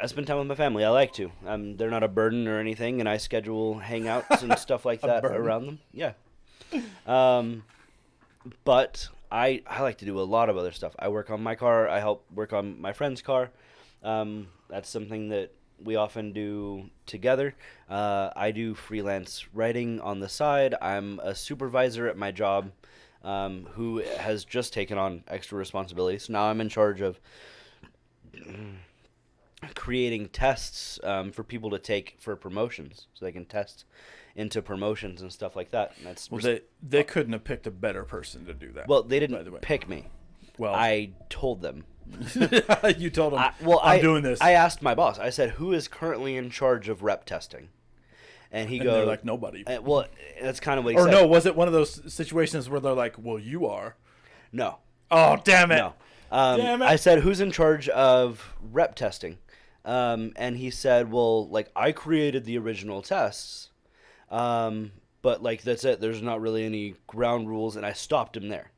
I spend time with my family. I like to. They're not a burden or anything, and I schedule hangouts and stuff like that around them. Yeah. But I like to do a lot of other stuff. I work on my car. I help work on my friend's car. That's something that we often do together. I do freelance writing on the side. I'm a supervisor at my job who has just taken on extra responsibilities. Now I'm in charge of creating tests for people to take for promotions, so they can test into promotions and stuff like that. And that's they couldn't have picked a better person to do that. well, they by didn't the way. pick me. Well, I told them. You told them. I'm doing this. I asked my boss. I said, "Who is currently in charge of rep testing?" And he and goes, they're like, nobody. Well, that's kind of what he Or said. no, was it one of those situations where they're like, well, you are? No. Oh, damn it. No. Damn it. I said, "Who's in charge of rep testing?" And he said, "Well, like, I created the original tests, but like that's it. There's not really any ground rules." And I stopped him there,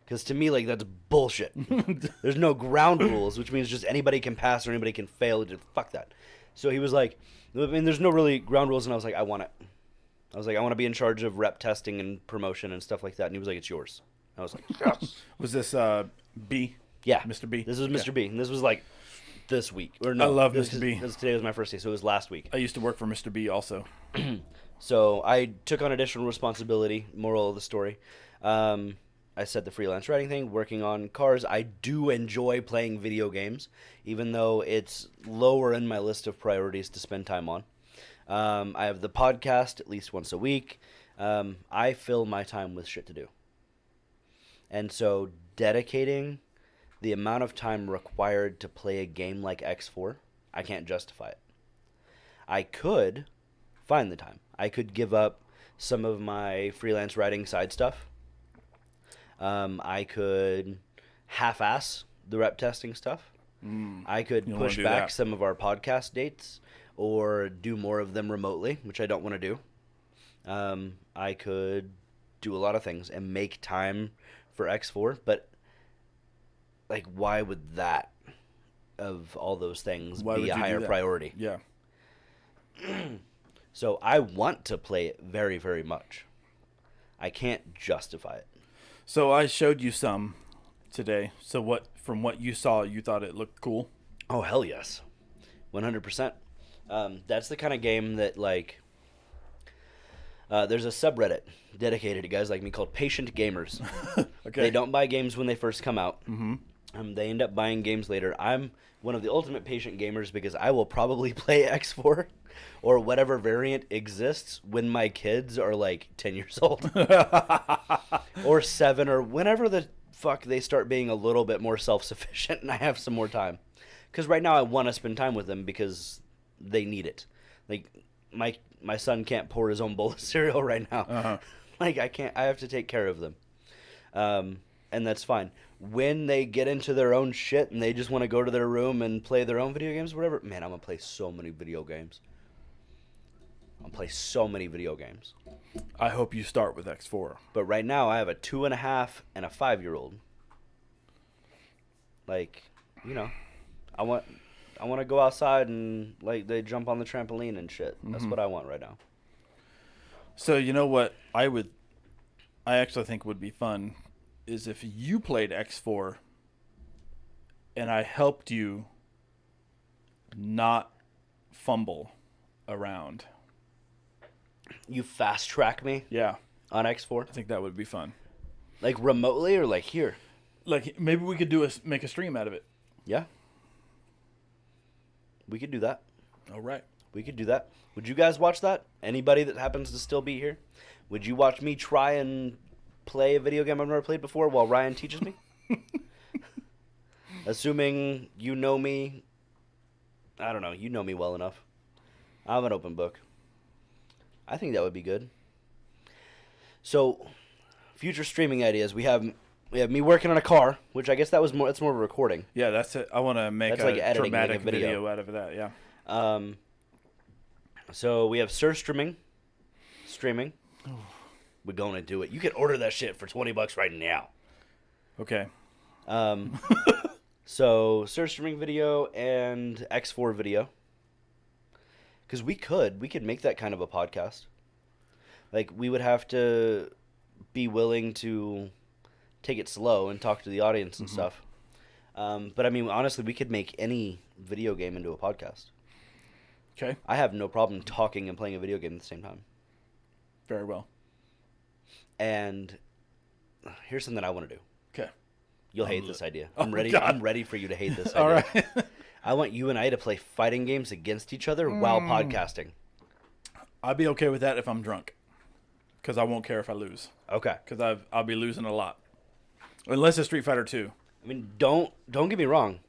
because to me, like, that's bullshit. There's no ground rules, which means just anybody can pass or anybody can fail. Fuck that. So he was like, "I mean, there's no really ground rules," and I was like, "I want it." I was like, "I want to be in charge of rep testing and promotion and stuff like that." And he was like, "It's yours." I was like, "Yes." Was this B? Yeah, Mr. B? This was Okay. Mr. B, and this was like this week. Or no, I love this Mr. is- B. Today was my first day, so it was last week. I used to work for Mr. B also. So I took on additional responsibility. Moral of the story. I said the freelance writing thing, working on cars. I do enjoy playing video games, even though it's lower in my list of priorities to spend time on. I have the podcast at least once a week. I fill my time with shit to do. And so dedicating the amount of time required to play a game like X4, I can't justify it. I could find the time. I could give up some of my freelance writing side stuff. I could half-ass the rep testing stuff. I could You don't wanna push do back that. some of our podcast dates or do more of them remotely, which I don't want to do. I could do a lot of things and make time for X4, but like, why would that, of all those things, Why would be you a do higher that? priority? Yeah. So I want to play it very, very much. I can't justify it. So I showed you some today. So from what you saw, you thought it looked cool? Oh, hell yes. 100%. That's the kind of game that, like, there's a subreddit dedicated to guys like me called Patient Gamers. Okay. They don't buy games when they first come out. They end up buying games later. I'm one of the ultimate patient gamers because I will probably play X4 or whatever variant exists when my kids are like 10 years old or 7 or whenever the fuck they start being a little bit more self-sufficient and I have some more time. Because right now I want to spend time with them because they need it. Like my son can't pour his own bowl of cereal right now. Uh-huh. Like I can't. I have to take care of them, and that's fine. When they get into their own shit and they just want to go to their room and play their own video games, or whatever. Man, I'm gonna play so many video games. I'll play so many video games. I hope you start with X4. But right now I have a 2.5 and a 5-year-old. Like, you know, I want to go outside and like they jump on the trampoline and shit. That's what I want right now. So you know what I actually think would be fun is if you played X4 and I helped you not fumble around. You fast track me Yeah, on X4? I think that would be fun. Like remotely or like here? Like maybe we could make a stream out of it. Yeah. We could do that. All right. We could do that. Would you guys watch that? Anybody that happens to still be here? Would you watch me try and play a video game I've never played before while Ryan teaches me? Assuming you know me. I don't know. You know me well enough. I'm an open book. I think that would be good. So, future streaming ideas. We have me working on a car, which I guess that's more of a recording. Yeah, that's it. I want to make That's a like editing, dramatic like a video. video out of that. Yeah. So we have Sir streaming. We're going to do it. You can order that shit for $20 right now. Okay. So Sir streaming video and X4 video. Because we could make that kind of a podcast. Like we would have to be willing to take it slow and talk to the audience and stuff. But I mean, honestly, we could make any video game into a podcast. Okay. I have no problem talking and playing a video game at the same time. Very well. And here's something I want to do. Okay. You'll hate this idea. Oh, I'm ready. God. I'm ready for you to hate this idea. All right. I want you and I to play fighting games against each other while podcasting. I'd be okay with that if I'm drunk, because I won't care if I lose, Okay. because I'll be losing a lot, unless it's Street Fighter 2. I mean, don't get me wrong.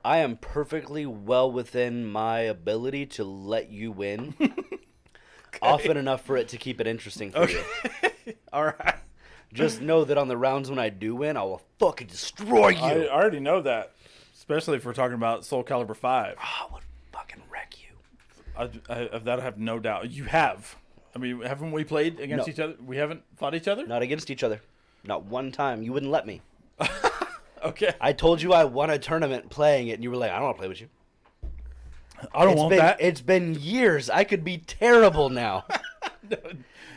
I am perfectly well within my ability to let you win often enough for it to keep it interesting for you. All right. Just know that on the rounds when I do win, I will fucking destroy you. I already know that, especially if we're talking about Soul Calibur 5. I would fucking wreck you. Of that I have no doubt. You have. I mean, haven't we played against No. each other? We haven't fought each other? Not against each other. Not one time. You wouldn't let me. Okay. I told you I won a tournament playing it, and you were like, I don't want to play with you. I don't want that. It's been years. I could be terrible now.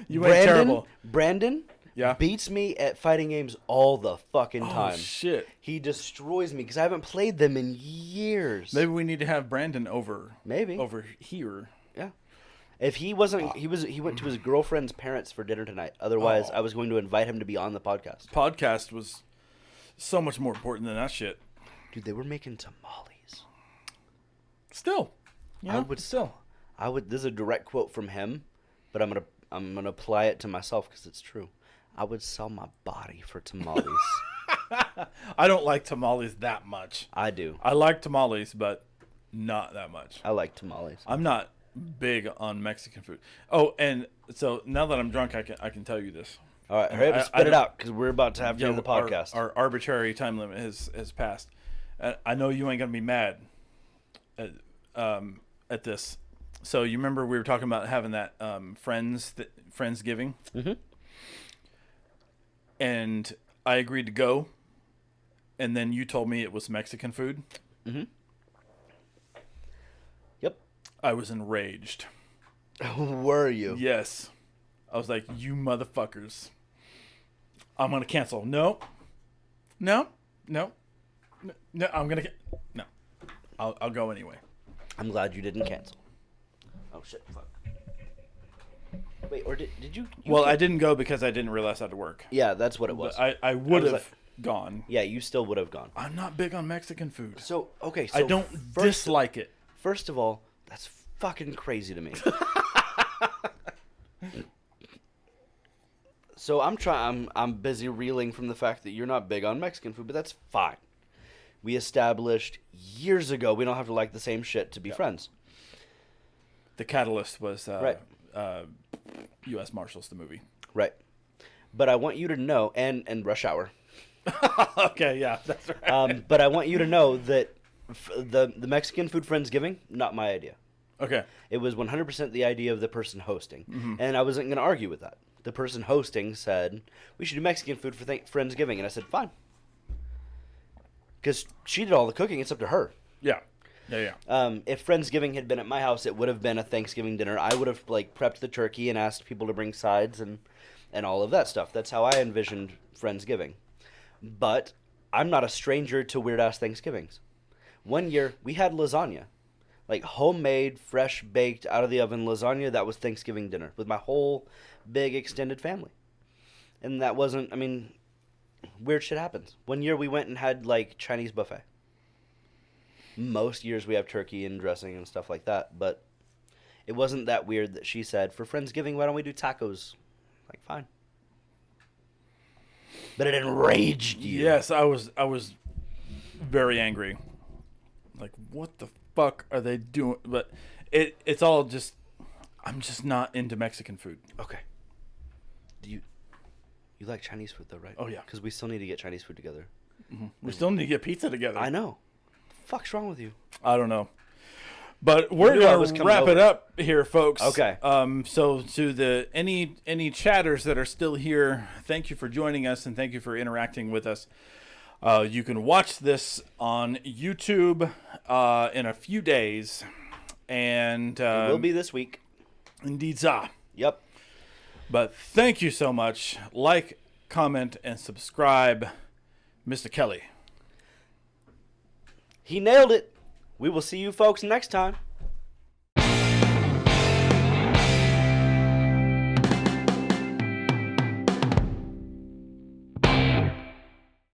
You ain't terrible. Brandon Yeah. beats me at fighting games all the fucking Oh, time. shit. He destroys me because I haven't played them in years. Maybe we need to have Brandon over Maybe. over here. Yeah. If he wasn't, he went to his girlfriend's parents for dinner tonight. Otherwise, Oh. I was going to invite him to be on the podcast. Podcast was so much more important than that shit. Dude, they were making tamales. Still. You know, I would still. This is a direct quote from him, but I'm gonna apply it to myself because it's true. I would sell my body for tamales. I don't like tamales that much. I do. I like tamales, but not that much. I like tamales. I'm not big on Mexican food. Oh, and so now that I'm drunk, I can tell you this. All right, hurry up and spit it out because we're about to have to end the podcast. Our arbitrary time limit has passed. I know you ain't gonna be mad at this. So you remember we were talking about having that Friendsgiving, and I agreed to go, and then you told me it was Mexican food. Yep. I was enraged. Were you? Yes. I was like, you motherfuckers. I'm going to cancel. No. I'm going to... No. I'll go anyway. I'm glad you didn't cancel. Oh, shit. Fuck. Wait, or did you... Well, I didn't go because I didn't realize I had to work. Yeah, that's what it was. But I would was have... like- gone. Yeah, you still would have gone. I'm not big on Mexican food. So, okay. So I don't dislike it. First of all, that's fucking crazy to me. So I'm busy reeling from the fact that you're not big on Mexican food, but that's fine. We established years ago we don't have to like the same shit to be friends. The catalyst was Right. U.S. Marshals, the movie. Right. But I want you to know, and Rush Hour. Okay, yeah, that's right. But I want you to know that the Mexican food Friendsgiving, not my idea. Okay. It was 100% the idea of the person hosting. And I wasn't going to argue with that. The person hosting said, we should do Mexican food for Friendsgiving. And I said, fine. Because she did all the cooking. It's up to her. Yeah. If Friendsgiving had been at my house, it would have been a Thanksgiving dinner. I would have prepped the turkey and asked people to bring sides and all of that stuff. That's how I envisioned Friendsgiving. But I'm not a stranger to weird-ass Thanksgivings. One year, we had lasagna. Homemade, fresh-baked, out-of-the-oven lasagna. That was Thanksgiving dinner with my whole big extended family. And that wasn't, weird shit happens. One year, we went and had, Chinese buffet. Most years, we have turkey and dressing and stuff like that. But it wasn't that weird that she said, for Friendsgiving, why don't we do tacos? Fine. But it enraged you. Yes, I was very angry. What the fuck are they doing? But it's all just, I'm just not into Mexican food. Okay. Do you like Chinese food though, right? Oh yeah. Because we still need to get Chinese food together. Mm-hmm. We still need to get pizza together. I know. The fuck's wrong with you? I don't know. But we're gonna wrap it up here, folks. Okay. So to any chatters that are still here, thank you for joining us and thank you for interacting with us. You can watch this on YouTube in a few days, and It will be this week. Indeed, sir. Yep. But thank you so much. Like, comment, and subscribe, Mr. Kelly. He nailed it. We will see you folks next time.